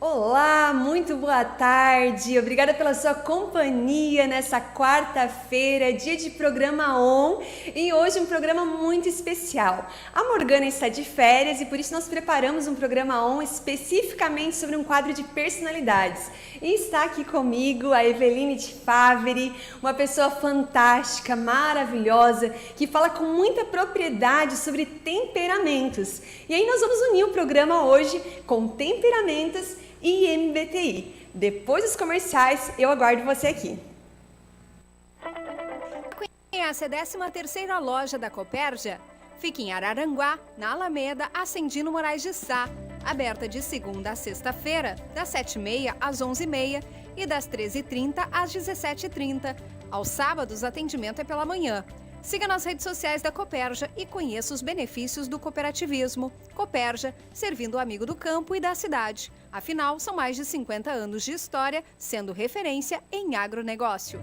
Olá, muito boa tarde. Obrigada pela sua companhia nessa quarta-feira, dia de programa ON, e hoje um programa muito especial. A Morgana está de férias e por isso nós preparamos um programa ON especificamente sobre um quadro de personalidades. E está aqui comigo a Eveline de Faveri, uma pessoa fantástica, maravilhosa, que fala com muita propriedade sobre temperamentos. E aí nós vamos unir o programa hoje com temperamentos e MBTI. Depois dos comerciais, eu aguardo você aqui. Conhece a 13ª loja da Copérgia? Fica em Araranguá, na Alameda, Ascendino Moraes de Sá. Aberta de segunda a sexta-feira, das 7h30 às 11h30 e das 13h30 às 17h30. Aos sábados, atendimento é pela manhã. Siga nas redes sociais da Copérgia e conheça os benefícios do cooperativismo. Copérgia, servindo o amigo do campo e da cidade. Afinal, são mais de 50 anos de história, sendo referência em agronegócio.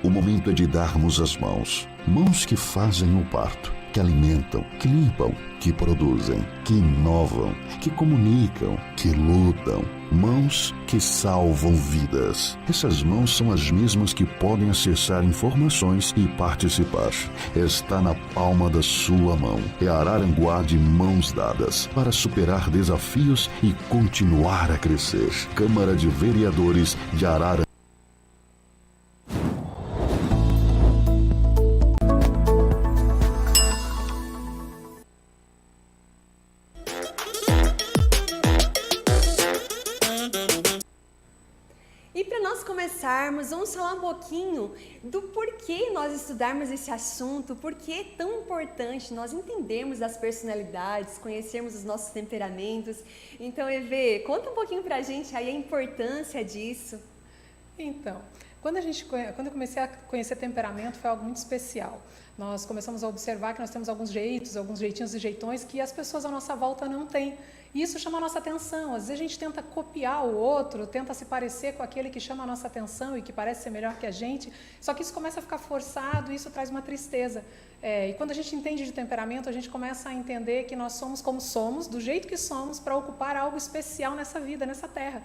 O momento é de darmos as mãos. Mãos que fazem o parto, que alimentam, que limpam, que produzem, que inovam, que comunicam, que lutam. Mãos que salvam vidas. Essas mãos são as mesmas que podem acessar informações e participar. Está na palma da sua mão. É Araranguá de mãos dadas para superar desafios e continuar a crescer. Câmara de Vereadores de Araranguá. Vamos falar um pouquinho do porquê nós estudarmos esse assunto, por que é tão importante nós entendermos as personalidades, conhecermos os nossos temperamentos. Então, Eve, conta um pouquinho pra gente aí a importância disso. Então, quando eu comecei a conhecer temperamento, foi algo muito especial. Nós começamos a observar que nós temos alguns jeitos, alguns jeitinhos e jeitões que as pessoas à nossa volta não têm. E isso chama a nossa atenção. Às vezes a gente tenta copiar o outro, tenta se parecer com aquele que chama a nossa atenção e que parece ser melhor que a gente, só que isso começa a ficar forçado e isso traz uma tristeza. E quando a gente entende de temperamento, a gente começa a entender que nós somos como somos, do jeito que somos, para ocupar algo especial nessa vida, nessa terra.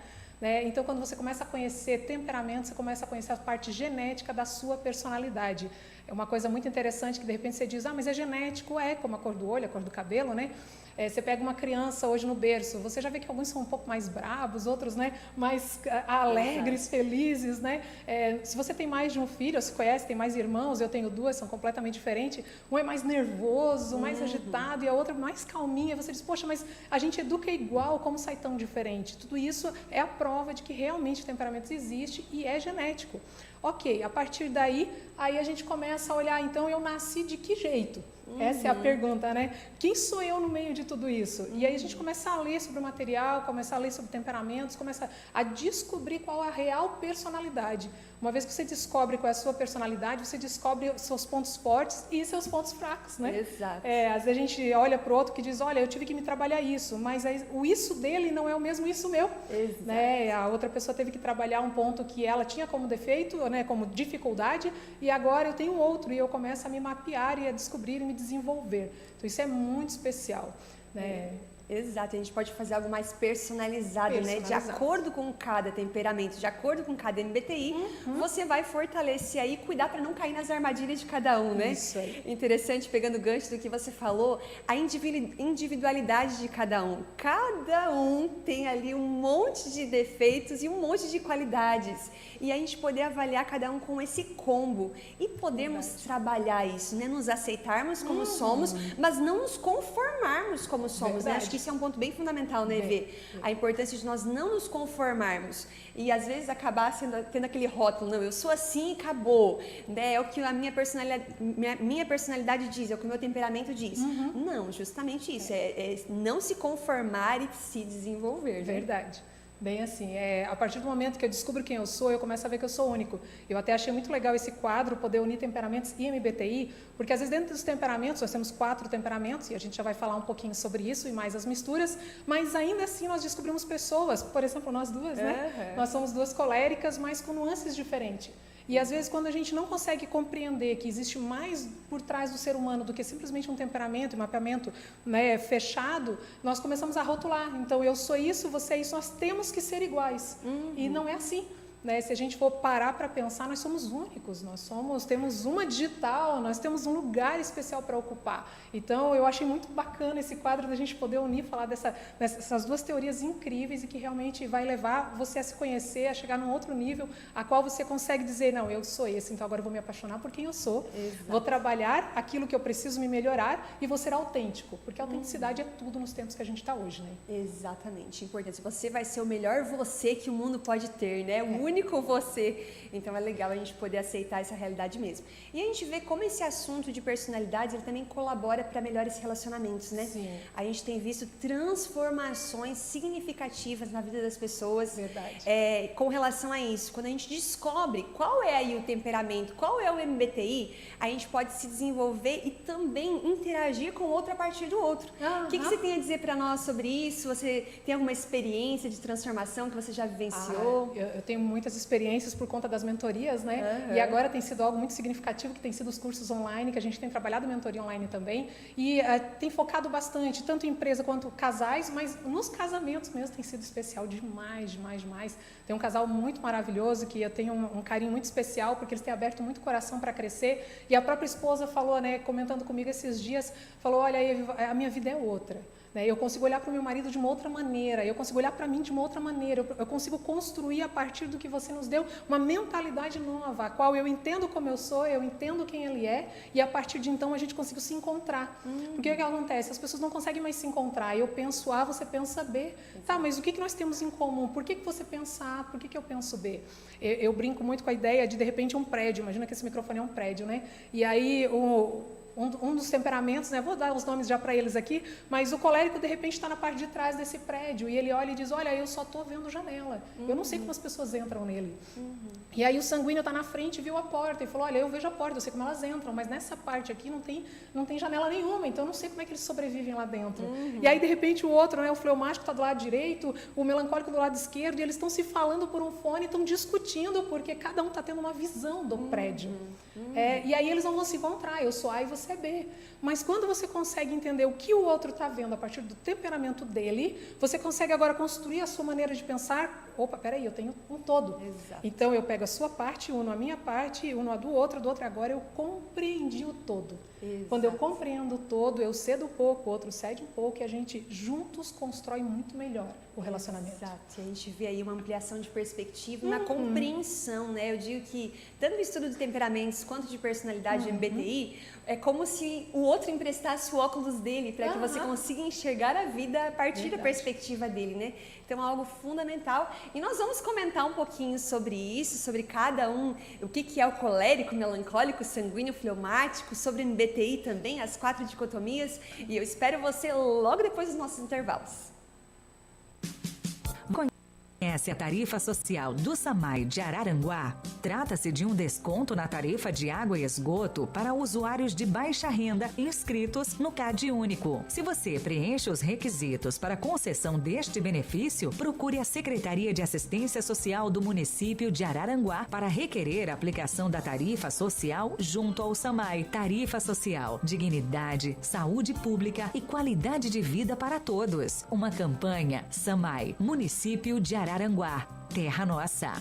Então, quando você começa a conhecer temperamento, você começa a conhecer a parte genética da sua personalidade. É uma coisa muito interessante que, de repente, você diz, mas é genético, como a cor do olho, a cor do cabelo, né? Você pega uma criança hoje no berço, você já vê que alguns são um pouco mais bravos, outros, né, mais alegres, felizes, né? Se você tem mais de um filho, ou se conhece, tem mais irmãos, eu tenho duas, são completamente diferentes. Um é mais nervoso, mais agitado, e a outra mais calminha. Você diz, poxa, mas a gente educa igual, como sai tão diferente? Tudo isso é a prova de que realmente o temperamento existe e é genético. Ok, a partir daí, aí a gente começa a olhar, então eu nasci de que jeito? Essa é a pergunta, né? Quem sou eu no meio de tudo isso? E aí a gente começa a ler sobre o material, começa a ler sobre temperamentos, começa a descobrir qual é a real personalidade. Uma vez que você descobre qual é a sua personalidade, você descobre os seus pontos fortes e seus pontos fracos, né? Exato. Às vezes a gente olha para o outro que diz, olha, eu tive que me trabalhar isso, mas o isso dele não é o mesmo isso meu. Exato. Né? A outra pessoa teve que trabalhar um ponto que ela tinha como defeito, né, como dificuldade, e agora eu tenho outro, e eu começo a me mapear e a descobrir e me desenvolver. Então isso é muito especial, né? Exato, a gente pode fazer algo mais personalizado, né? De acordo com cada temperamento, de acordo com cada MBTI, você vai fortalecer aí e cuidar para não cair nas armadilhas de cada um, né? Isso aí. Interessante, pegando o gancho do que você falou, a individualidade de cada um. Cada um tem ali um monte de defeitos e um monte de qualidades. E a gente poder avaliar cada um com esse combo e podermos trabalhar isso, né? Nos aceitarmos como somos, mas não nos conformarmos como somos, né? Acho que isso é um ponto bem fundamental, né, Vê? A importância de nós não nos conformarmos e às vezes acabar tendo aquele rótulo, não, eu sou assim e acabou, né? É o que a minha personalidade diz, é o que o meu temperamento diz. Não, justamente isso, é não se conformar e se desenvolver. Né? Verdade. Bem assim, a partir do momento que eu descubro quem eu sou, eu começo a ver que eu sou único. Eu até achei muito legal esse quadro, poder unir temperamentos e MBTI, porque às vezes dentro dos temperamentos, nós temos 4 temperamentos, e a gente já vai falar um pouquinho sobre isso e mais as misturas, mas ainda assim nós descobrimos pessoas, por exemplo, nós duas, né? Nós somos duas coléricas, mas com nuances diferentes. E às vezes quando a gente não consegue compreender que existe mais por trás do ser humano do que simplesmente um temperamento, um mapeamento, né, fechado, nós começamos a rotular. Então eu sou isso, você é isso, nós temos que ser iguais. E não é assim. Né? Se a gente for parar para pensar, nós somos únicos, temos uma digital, nós temos um lugar especial para ocupar. Então, eu achei muito bacana esse quadro da gente poder unir, falar dessas duas teorias incríveis e que realmente vai levar você a se conhecer, a chegar num outro nível, a qual você consegue dizer, não, eu sou esse, então agora eu vou me apaixonar por quem eu sou, vou trabalhar aquilo que eu preciso me melhorar e vou ser autêntico, porque a autenticidade é tudo nos tempos que a gente está hoje, né? Exatamente, importante. Você vai ser o melhor você que o mundo pode ter, né? O único você. Então é legal a gente poder aceitar essa realidade mesmo. E a gente vê como esse assunto de personalidades ele também colabora para melhores relacionamentos, né? Sim. A gente tem visto transformações significativas na vida das pessoas. Verdade. Com relação a isso. Quando a gente descobre qual é aí o temperamento, qual é o MBTI, a gente pode se desenvolver e também interagir com o outro a partir do outro. O que você tem a dizer para nós sobre isso? Você tem alguma experiência de transformação que você já vivenciou? Eu tenho muitas experiências por conta das mentorias, né? E agora tem sido algo muito significativo, que tem sido os cursos online, que a gente tem trabalhado mentoria online também, e tem focado bastante, tanto em empresa quanto casais, mas nos casamentos mesmo tem sido especial demais, demais, demais. Tem um casal muito maravilhoso, que eu tenho um carinho muito especial, porque eles têm aberto muito o coração para crescer, e a própria esposa falou, né, comentando comigo esses dias, falou, olha, a minha vida é outra. Eu consigo olhar para o meu marido de uma outra maneira, eu consigo olhar para mim de uma outra maneira, eu consigo construir a partir do que você nos deu uma mentalidade nova, a qual eu entendo como eu sou, eu entendo quem ele é, e a partir de então a gente conseguiu se encontrar. Porque o que acontece? As pessoas não conseguem mais se encontrar, eu penso A, você pensa B. Tá, mas o que nós temos em comum? Por que você pensa A, por que eu penso B? Eu brinco muito com a ideia de repente um prédio, imagina que esse microfone é um prédio, né? E aí um dos temperamentos, né? Vou dar os nomes já para eles aqui, mas o colérico de repente está na parte de trás desse prédio e ele olha e diz, olha, eu só estou vendo janela, eu não sei como as pessoas entram nele. E aí o sanguíneo está na frente e viu a porta e falou, olha, eu vejo a porta, eu sei como elas entram, mas nessa parte aqui não tem janela nenhuma, então eu não sei como é que eles sobrevivem lá dentro. E aí de repente o outro, né? O fleumático está do lado direito, o melancólico do lado esquerdo, e eles estão se falando por um fone, estão discutindo porque cada um está tendo uma visão do prédio. E aí eles não vão se encontrar, eu sou A e você é B. Mas quando você consegue entender o que o outro está vendo a partir do temperamento dele, você consegue agora construir a sua maneira de pensar. Opa, peraí, eu tenho um todo. Exato. Então eu pego a sua parte, uno a minha parte, uno a do outro, agora eu compreendi o todo. Exato. Quando eu compreendo o todo, eu cedo um pouco, o outro cede um pouco, e a gente juntos constrói muito melhor o relacionamento. Exato. E a gente vê aí uma ampliação de perspectiva, uma compreensão, né? Eu digo que tanto no estudo de temperamentos quanto de personalidade de MBTI, é como se o outro emprestasse o óculos dele para que você consiga enxergar a vida a partir da perspectiva dele, né? Então é algo fundamental. E nós vamos comentar um pouquinho sobre isso, sobre cada um, o que é o colérico, melancólico, sanguíneo, fleumático, sobre o MBTI também, as 4 dicotomias. E eu espero você logo depois dos nossos intervalos. Conhece a tarifa social do SAMAI de Araranguá? Trata-se de um desconto na tarifa de água e esgoto para usuários de baixa renda inscritos no CAD Único. Se você preenche os requisitos para concessão deste benefício, procure a Secretaria de Assistência Social do município de Araranguá para requerer a aplicação da tarifa social junto ao SAMAI. Tarifa social, dignidade, saúde pública e qualidade de vida para todos. Uma campanha SAMAI, município de Araranguá, terra nossa.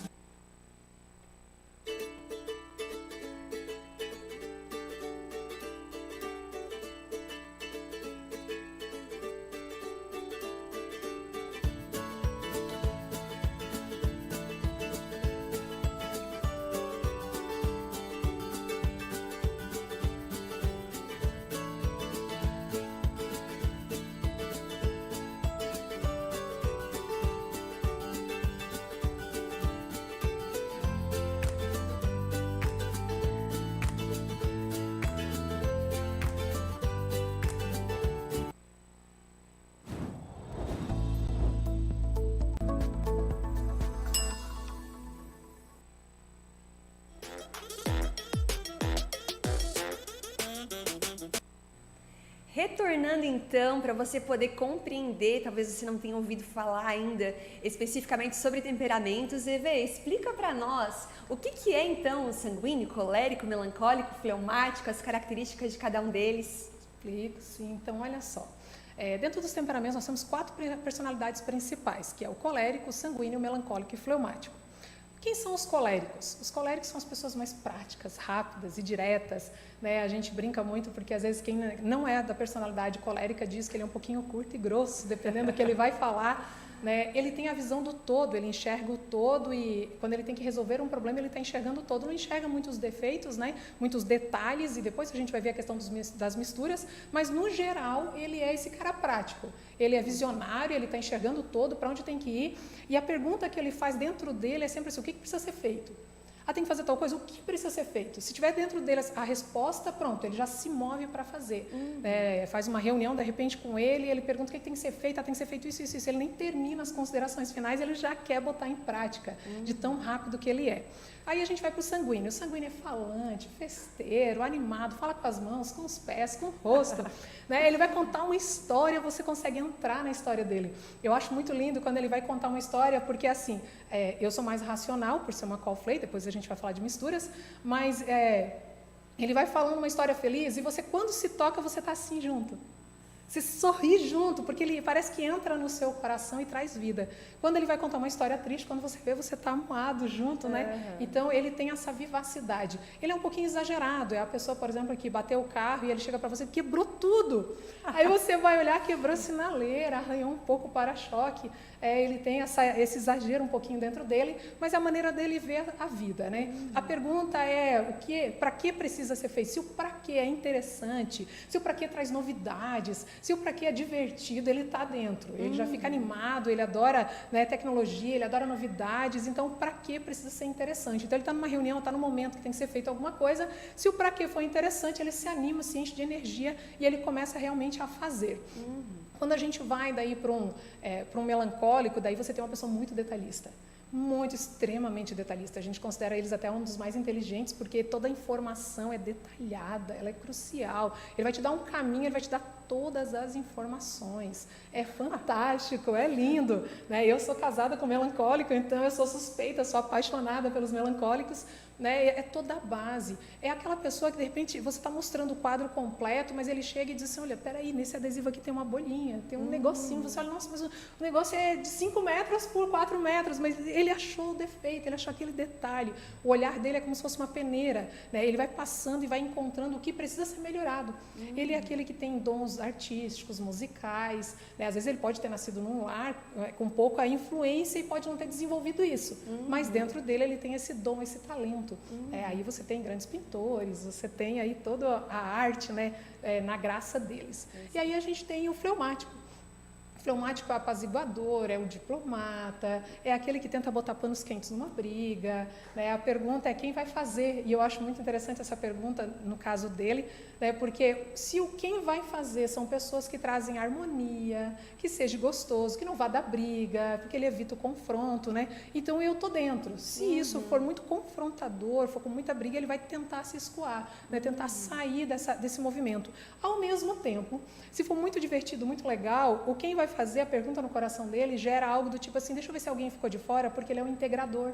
Retornando então, para você poder compreender, talvez você não tenha ouvido falar ainda especificamente sobre temperamentos, EV, explica para nós o que é então o sanguíneo, colérico, melancólico, fleumático, as características de cada um deles. Explico, sim. Então, olha só. Dentro dos temperamentos, nós temos 4 personalidades principais, que é o colérico, o sanguíneo, o melancólico e o fleumático. Quem são os coléricos? Os coléricos são as pessoas mais práticas, rápidas e diretas, né? A gente brinca muito porque às vezes quem não é da personalidade colérica diz que ele é um pouquinho curto e grosso, dependendo do que ele vai falar, né? Ele tem a visão do todo, ele enxerga o todo e quando ele tem que resolver um problema ele está enxergando o todo, não enxerga muitos defeitos, né? Muitos detalhes, e depois a gente vai ver a questão das misturas, mas no geral ele é esse cara prático. Ele é visionário, ele está enxergando o todo, para onde tem que ir, e a pergunta que ele faz dentro dele é sempre assim: o que precisa ser feito? Tem que fazer tal coisa, o que precisa ser feito? Se tiver dentro dele a resposta, pronto, ele já se move para fazer. Faz uma reunião, de repente, com ele, ele pergunta o que tem que ser feito, tem que ser feito isso, isso, isso. Ele nem termina as considerações finais, ele já quer botar em prática, de tão rápido que ele é. Aí a gente vai para o sanguíneo. O sanguíneo é falante, festeiro, animado, fala com as mãos, com os pés, com o rosto. Né? Ele vai contar uma história, você consegue entrar na história dele. Eu acho muito lindo quando ele vai contar uma história, porque assim, eu sou mais racional, por ser uma call flay, depois a gente vai falar de misturas, mas ele vai falando uma história feliz e você, quando se toca, você está assim junto. Você sorri junto, porque ele parece que entra no seu coração e traz vida. Quando ele vai contar uma história triste, quando você vê, você está amuado junto, né? Então, ele tem essa vivacidade. Ele é um pouquinho exagerado. É a pessoa, por exemplo, que bateu o carro e ele chega para você e quebrou tudo. Aí você vai olhar, quebrou sinaleira, arranhou um pouco o para-choque. Ele tem esse exagero um pouquinho dentro dele, mas é a maneira dele ver a vida, né? A pergunta é, para que precisa ser feito? Se o para que é interessante, se o para que traz novidades, se o para que é divertido, ele está dentro. Ele já fica animado, ele adora, né, tecnologia, ele adora novidades, então o para que precisa ser interessante. Então ele está numa reunião, está num momento que tem que ser feito alguma coisa, se o para que for interessante, ele se anima, se enche de energia e ele começa realmente a fazer. Quando a gente vai daí para um melancólico, daí você tem uma pessoa muito detalhista, muito, extremamente detalhista. A gente considera eles até um dos mais inteligentes, porque toda a informação é detalhada, ela é crucial. Ele vai te dar um caminho, ele vai te dar todas as informações. É fantástico, é lindo, né? Eu sou casada com melancólico, então eu sou suspeita, sou apaixonada pelos melancólicos, né? É toda a base. É aquela pessoa que, de repente, você está mostrando o quadro completo, mas ele chega e diz assim: olha, peraí, nesse adesivo aqui tem uma bolinha, tem um negocinho. Você olha, nossa, mas o negócio é de 5 metros por 4 metros, mas ele achou o defeito, ele achou aquele detalhe. O olhar dele é como se fosse uma peneira, né? Ele vai passando e vai encontrando o que precisa ser melhorado. Ele é aquele que tem dons artísticos, musicais, né? Às vezes ele pode ter nascido num lar com pouca influência e pode não ter desenvolvido isso, mas dentro dele ele tem esse dom, esse talento. Aí você tem grandes pintores, você tem aí toda a arte, né, na graça deles. E aí a gente tem o fleumático. O fleumático é o apaziguador, é o diplomata, é aquele que tenta botar panos quentes numa briga, né? A pergunta é quem vai fazer, e eu acho muito interessante essa pergunta no caso dele, né? Porque se o quem vai fazer são pessoas que trazem harmonia, que seja gostoso, que não vá dar briga, porque ele evita o confronto, né? Então eu tô dentro. Se isso for muito confrontador, for com muita briga, ele vai tentar se escoar, né? Tentar sair desse movimento. Ao mesmo tempo, se for muito divertido, muito legal, o quem vai fazer a pergunta no coração dele gera algo do tipo assim: deixa eu ver se alguém ficou de fora, porque ele é um integrador.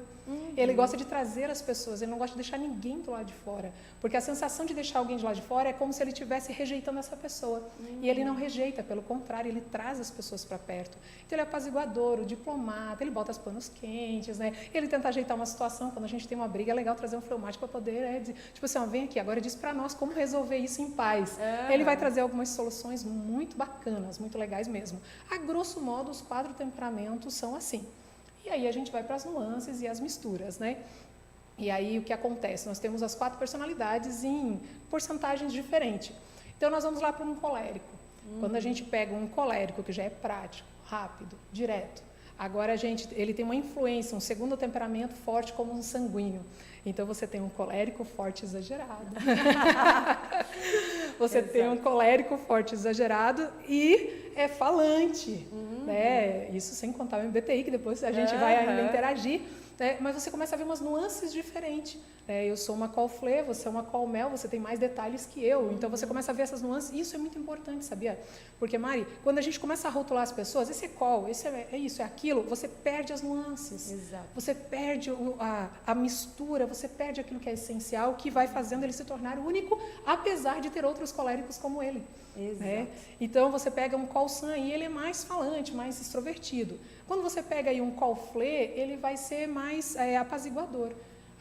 Ele gosta de trazer as pessoas, ele não gosta de deixar ninguém do lado de fora, porque a sensação de deixar alguém de lado de fora é como se ele estivesse rejeitando essa pessoa. E ele não rejeita, pelo contrário, ele traz as pessoas para perto. Então ele é apaziguador, o diplomata, ele bota os panos quentes, né? Ele tenta ajeitar uma situação. Quando a gente tem uma briga, é legal trazer um fleumático para poder, tipo assim, ó, vem aqui, agora diz para nós como resolver isso em paz. Ele vai trazer algumas soluções muito bacanas, muito legais mesmo. A grosso modo, os 4 temperamentos são assim. E aí a gente vai para as nuances e as misturas, né? E aí o que acontece? Nós temos as 4 personalidades em porcentagens diferentes. Então nós vamos lá para um colérico. Quando a gente pega um colérico que já é prático, rápido, direto, agora ele tem uma influência, um segundo temperamento forte como um sanguíneo. Então você tem um colérico forte exagerado. Você tem um colérico forte exagerado e é falante, né? Isso sem contar o MBTI, que depois a gente vai ainda interagir, né? Mas você começa a ver umas nuances diferentes, Eu sou uma col flê, você é uma col mel, você tem mais detalhes que eu. Então você começa a ver essas nuances, e isso é muito importante, sabia? Porque, Mari, quando a gente começa a rotular as pessoas, esse é col, esse é isso, é aquilo, você perde as nuances. Exato. Você perde a mistura, você perde aquilo que é essencial, que vai fazendo ele se tornar único, apesar de ter outros coléricos como ele. Exato. Então você pega um col san e ele é mais falante, mais extrovertido. Quando você pega aí um col flê, ele vai ser mais apaziguador.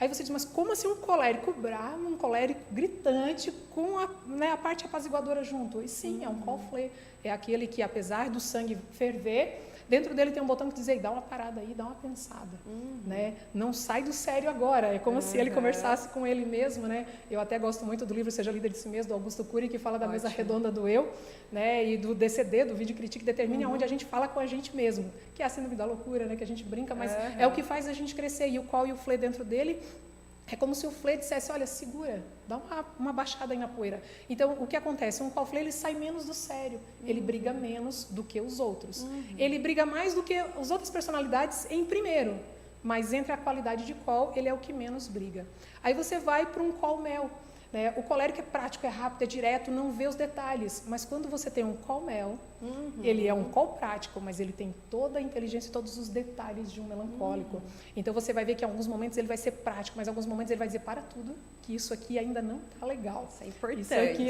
Aí você diz, mas como assim um colérico bravo, um colérico gritante, com a parte apaziguadora junto? E sim, é um col flê. É aquele que, apesar do sangue ferver, dentro dele tem um botão que diz, dá uma parada aí, dá uma pensada. Não sai do sério agora. É como se ele conversasse com ele mesmo. Eu até gosto muito do livro Seja Líder de Si Mesmo, do Augusto Cury, que fala da mesa redonda do eu, e do DCD, do Vídeo Critique Determine, onde a gente fala com a gente mesmo, que é a síndrome da loucura, que a gente brinca, mas é o que faz a gente crescer. E o col e o flê dentro dele, é como se o flê dissesse, olha, segura, dá uma baixada aí na poeira. Então, o que acontece? Um col flê, ele sai menos do sério, ele briga menos do que os outros. Ele briga mais do que as outras personalidades em primeiro, mas entre a qualidade de col, ele é o que menos briga. Aí você vai para um col mel. O colérico é prático, é rápido, é direto, não vê os detalhes. Mas quando você tem um col mel, ele é um col prático, mas ele tem toda a inteligência e todos os detalhes de um melancólico. Então você vai ver que em alguns momentos ele vai ser prático, mas em alguns momentos ele vai dizer, para tudo, que isso aqui ainda não está legal. Isso é importante. Isso aqui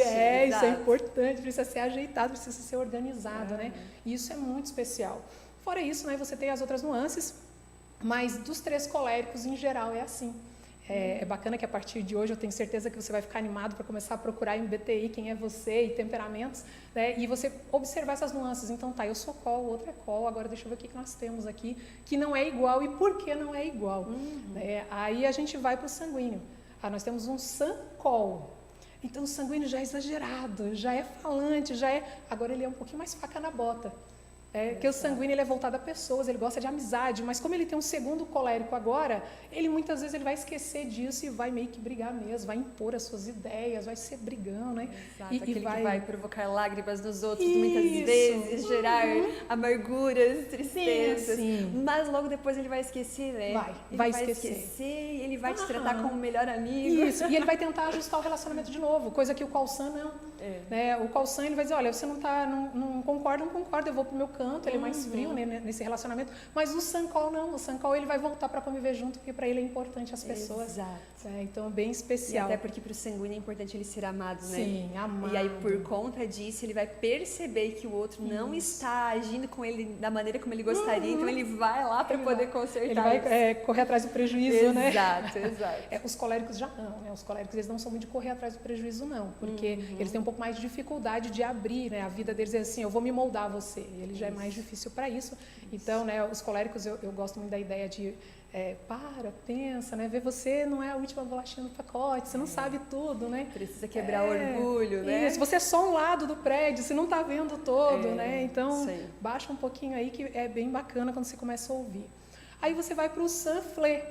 isso é importante, precisa ser ajeitado, precisa ser organizado. E isso é muito especial. Fora isso, você tem as outras nuances, mas dos 3 coléricos, em geral, é assim. É bacana que a partir de hoje eu tenho certeza que você vai ficar animado para começar a procurar em BTI quem é você e temperamentos, e você observar essas nuances. Então eu sou col, o outro é col, agora deixa eu ver o que nós temos aqui que não é igual e por que não é igual. Aí a gente vai para o sanguíneo. Nós temos um san col. Então o sanguíneo já é exagerado, já é falante, agora ele é um pouquinho mais faca na bota. Porque o sanguíneo ele é voltado a pessoas, ele gosta de amizade, mas como ele tem um segundo colérico agora, ele muitas vezes ele vai esquecer disso e vai meio que brigar mesmo, vai impor as suas ideias, vai ser brigão, Exato, aquele que vai provocar lágrimas nos outros, muitas vezes, gerar amarguras, tristezas, mas logo depois ele vai esquecer, Vai esquecer e ele vai te tratar como o melhor amigo. Isso, e ele vai tentar ajustar o relacionamento de novo, coisa que o col san não. O col san ele vai dizer, olha, você não concorda, eu vou pro meu canto, ele é mais frio nesse relacionamento, mas o san col não, o san col ele vai voltar para conviver junto, porque para ele é importante as pessoas. Exato. Então, bem especial. E até porque para o sanguíneo é importante ele ser amado, Sim, amado. E aí, por conta disso, ele vai perceber que o outro não está agindo com ele da maneira como ele gostaria, então ele vai lá para poder consertar. Ele vai correr atrás do prejuízo, Exato. Os coléricos já não, Os coléricos eles não são muito de correr atrás do prejuízo, não, porque eles têm um pouco mais de dificuldade de abrir, a vida deles é assim, eu vou me moldar a você, e ele já é mais difícil para isso. Então, os coléricos, eu gosto muito da ideia de pensa, ver você não é a última bolachinha do pacote, você não sabe tudo, Precisa quebrar o orgulho, Isso, você é só um lado do prédio, você não está vendo todo, Então, baixa um pouquinho aí que é bem bacana quando você começa a ouvir. Aí você vai para o san flê.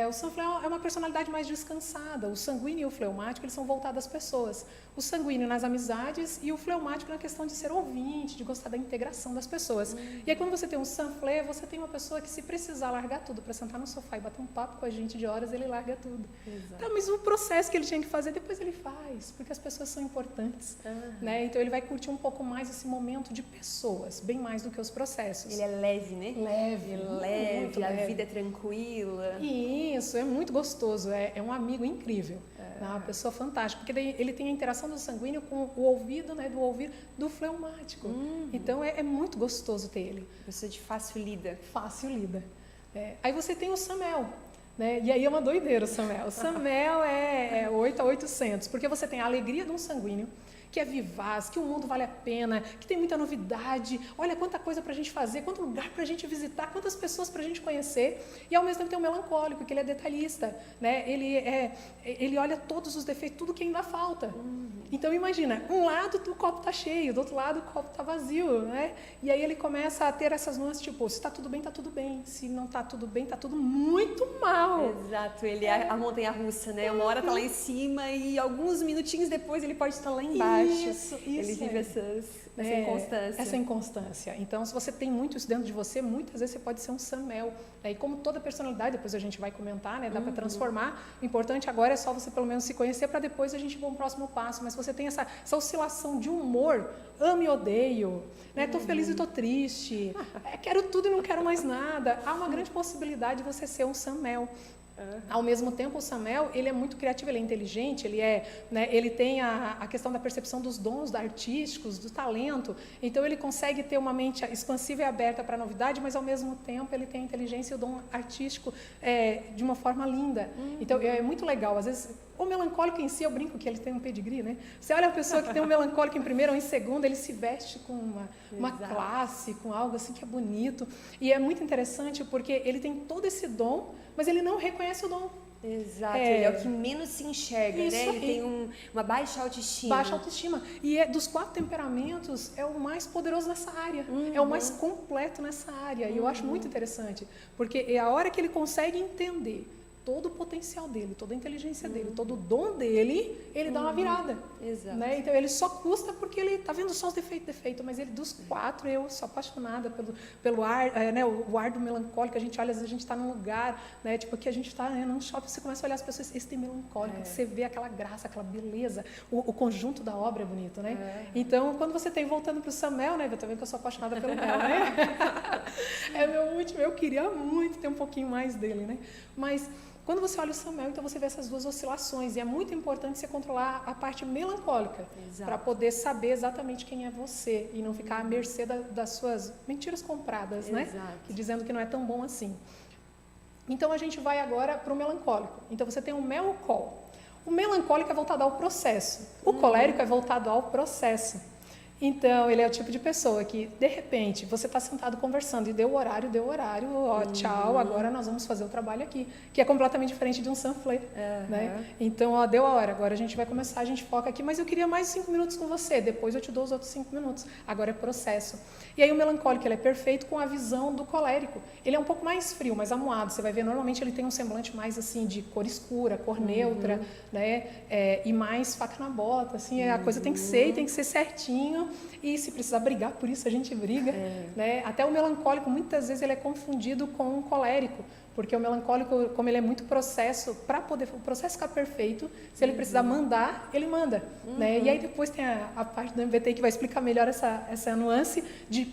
O san flê é uma personalidade mais descansada. O sanguíneo e o fleumático eles são voltados às pessoas. O sanguíneo nas amizades e o fleumático na questão de ser ouvinte, de gostar da integração das pessoas. E aí quando você tem um san flê, você tem uma pessoa que se precisar largar tudo para sentar no sofá e bater um papo com a gente de horas, ele larga tudo. Então, mas o processo que ele tinha que fazer, depois ele faz, porque as pessoas são importantes. Então ele vai curtir um pouco mais esse momento de pessoas, bem mais do que os processos. Ele é leve, Leve, a vida é tranquila. Isso, é muito gostoso, é um amigo incrível, uma pessoa fantástica, porque daí ele tem a interação do sanguíneo com o ouvido, do ouvir do fleumático. Então é muito gostoso ter ele. Pessoa de fácil lida. Fácil lida. Aí você tem o san mel. E aí é uma doideira o san mel. O san mel é 8 a 800, porque você tem a alegria de um sanguíneo, que é vivaz, que o mundo vale a pena, que tem muita novidade, olha quanta coisa para a gente fazer, quanto lugar para a gente visitar, quantas pessoas para a gente conhecer, e ao mesmo tempo tem o melancólico, que ele é detalhista, ele olha todos os defeitos, tudo que ainda falta. Então imagina, um lado do copo está cheio, do outro lado o copo está vazio, né? E aí ele começa a ter essas nuances, tipo, se está tudo bem, está tudo bem. Se não está tudo bem, está tudo muito mal. Exato, ele é a montanha-russa, né? Uma hora está lá em cima e alguns minutinhos depois ele pode estar lá embaixo. Isso, ele vive essa inconstância. Essa inconstância. Então, se você tem muito isso dentro de você, muitas vezes você pode ser um Samuel. E como toda personalidade, depois a gente vai comentar, né? Dá para transformar. O importante agora é só você pelo menos se conhecer para depois a gente ir para um próximo passo. Mas se você tem essa oscilação de humor, amo e odeio, né? Tô feliz e tô triste, quero tudo e não quero mais nada. Há uma grande possibilidade de você ser um Samuel. Ao mesmo tempo, o Samuel, ele é muito criativo, ele é inteligente, ele tem a questão da percepção dos dons artísticos, do talento. Então, ele consegue ter uma mente expansiva e aberta para a novidade, mas, ao mesmo tempo, ele tem a inteligência e o dom artístico de uma forma linda. Então, é muito legal. Às vezes, o melancólico em si, eu brinco que ele tem um pedigree, né? Você olha a pessoa que tem um melancólico em primeiro ou em segundo, ele se veste com uma classe, com algo assim que é bonito. E é muito interessante porque ele tem todo esse dom, mas ele não reconhece o dom. Exato, ele é o que menos se enxerga, Isso né? Ele aí. tem uma baixa autoestima. Baixa autoestima. E dos 4 temperamentos, é o mais poderoso nessa área. É o mais completo nessa área. E eu acho muito interessante, porque é a hora que ele consegue entender todo o potencial dele, toda a inteligência dele, todo o dom dele, ele dá uma virada. Exato. Né? Então, ele só custa porque ele está vendo só os defeitos, mas ele, dos 4, eu sou apaixonada pelo ar, né? O ar do melancólico. A gente olha, às vezes a gente está num lugar, né? Tipo, aqui a gente está num shopping, você começa a olhar as pessoas, esse tem melancólico, você vê aquela graça, aquela beleza, o conjunto da obra é bonito, né? Então, quando você tem, voltando para o Samuel, né? Eu tô vendo que eu sou apaixonada pelo Mel, né? É meu último, eu queria muito ter um pouquinho mais dele, né? Mas quando você olha o Samuel, então você vê essas duas oscilações. E é muito importante você controlar a parte melancólica para poder saber exatamente quem é você e não ficar à mercê das suas mentiras compradas, né? Que dizendo que não é tão bom assim. Então a gente vai agora para o melancólico. Então você tem o melcol. O melancólico é voltado ao processo. O colérico é voltado ao processo. Então, ele é o tipo de pessoa que, de repente, você está sentado conversando e deu o horário, ó, tchau, agora nós vamos fazer o trabalho aqui, que é completamente diferente de um sunflé, né? Então, ó, deu a hora, agora a gente vai começar, a gente foca aqui, mas eu queria mais 5 minutos com você, depois eu te dou os outros 5 minutos, agora é processo. E aí o melancólico, ele é perfeito com a visão do colérico, ele é um pouco mais frio, mais amuado, você vai ver, normalmente ele tem um semblante mais assim, de cor escura, cor neutra, né? E mais faca na bota, assim, a coisa tem que ser certinho. E se precisar brigar, por isso a gente briga, né? Até o melancólico, muitas vezes, ele é confundido com o colérico, porque o melancólico, como ele é muito processo, para poder o processo ficar perfeito, se ele precisar mandar, ele manda, né? E aí depois tem a parte do MBTI que vai explicar melhor essa nuance de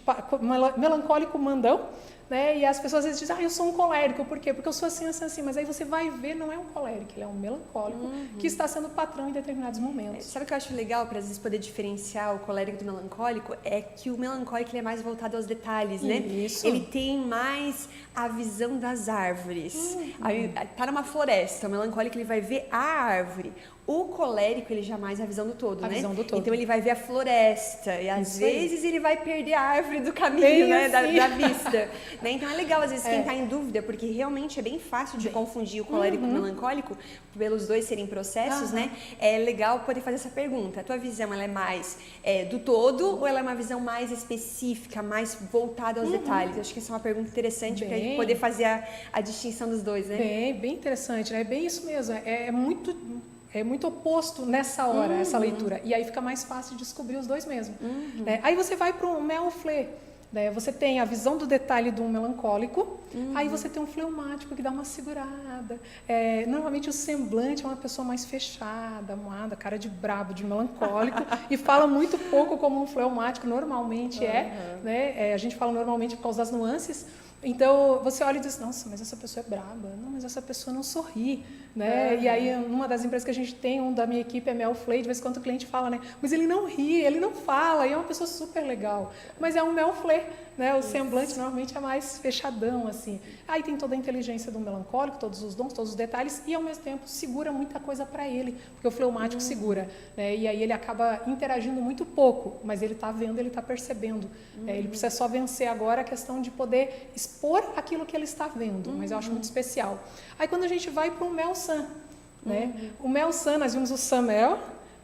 melancólico mandão, né? E as pessoas às vezes dizem, eu sou um colérico, por quê? Porque eu sou assim, assim, assim, mas aí você vai ver, não é um colérico, ele é um melancólico que está sendo patrão em determinados momentos. Sabe o que eu acho legal para às vezes poder diferenciar o colérico do melancólico? É que o melancólico ele é mais voltado aos detalhes, né? Isso. Ele tem mais a visão das árvores. Aí, tá numa floresta, o melancólico ele vai ver a árvore. O colérico, ele jamais é a visão do todo, né? Visão do todo. Então, ele vai ver a floresta. E, às Isso vezes, ele vai perder a árvore do caminho, bem né? assim. Da vista. Né? Então, é legal, às vezes, quem está em dúvida, porque realmente é bem fácil de confundir o colérico com o melancólico, pelos dois serem processos, né? É legal poder fazer essa pergunta. A tua visão, ela é mais do todo ou ela é uma visão mais específica, mais voltada aos detalhes? Eu acho que essa é uma pergunta interessante para a gente poder fazer a distinção dos dois, né? Bem interessante, né? É bem isso mesmo. É muito oposto nessa hora, essa leitura. E aí fica mais fácil de descobrir os dois mesmo. Né? Aí você vai para o melflé. Né? Você tem a visão do detalhe do melancólico, aí você tem um fleumático que dá uma segurada. Normalmente o semblante é uma pessoa mais fechada, amuada, cara de brabo, de melancólico, e fala muito pouco como um fleumático normalmente né? A gente fala normalmente por causa das nuances. Então, você olha e diz, nossa, mas essa pessoa é braba. Não, mas essa pessoa não sorri, né? E aí, numa das empresas que a gente tem, da minha equipe é melflé, de vez em quando o cliente fala, né? Mas ele não ri, ele não fala, e é uma pessoa super legal. Mas é um melflé, né? O semblante normalmente é mais fechadão, assim. Aí tem toda a inteligência do melancólico, todos os dons, todos os detalhes, e ao mesmo tempo segura muita coisa para ele, porque o fleumático segura, né? E aí ele acaba interagindo muito pouco, mas ele está vendo, ele está percebendo. Ele precisa só vencer agora a questão de poder expor aquilo que ele está vendo, mas eu acho muito especial. Aí quando a gente vai para o Melsan, né? O Melsan, nós vimos o Samuel,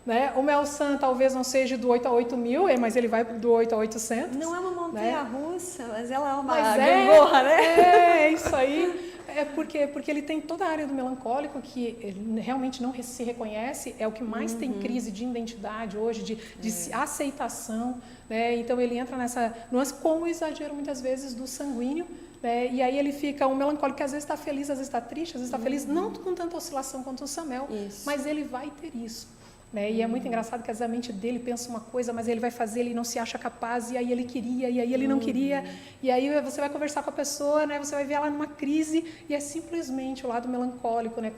né? O Melsan talvez não seja do 8 a 8 mil, mas ele vai do 8 a 800. Não é uma montanha-russa, mas ela é uma Mas gangorra, né? É isso aí. Porque ele tem toda a área do melancólico que ele realmente não se reconhece, é o que mais tem crise de identidade hoje, de aceitação, né? Então ele entra nessa nuance com o exagero muitas vezes do sanguíneo, né? E aí ele fica um melancólico que às vezes está feliz, às vezes está triste, às vezes está feliz, não com tanta oscilação quanto o Samel, mas ele vai ter isso. Né? E é muito engraçado que às vezes a mente dele pensa uma coisa, mas ele vai fazer, ele não se acha capaz, e aí ele queria, e aí ele não queria, e aí você vai conversar com a pessoa, né? Você vai ver ela numa crise, e é simplesmente o lado melancólico, né?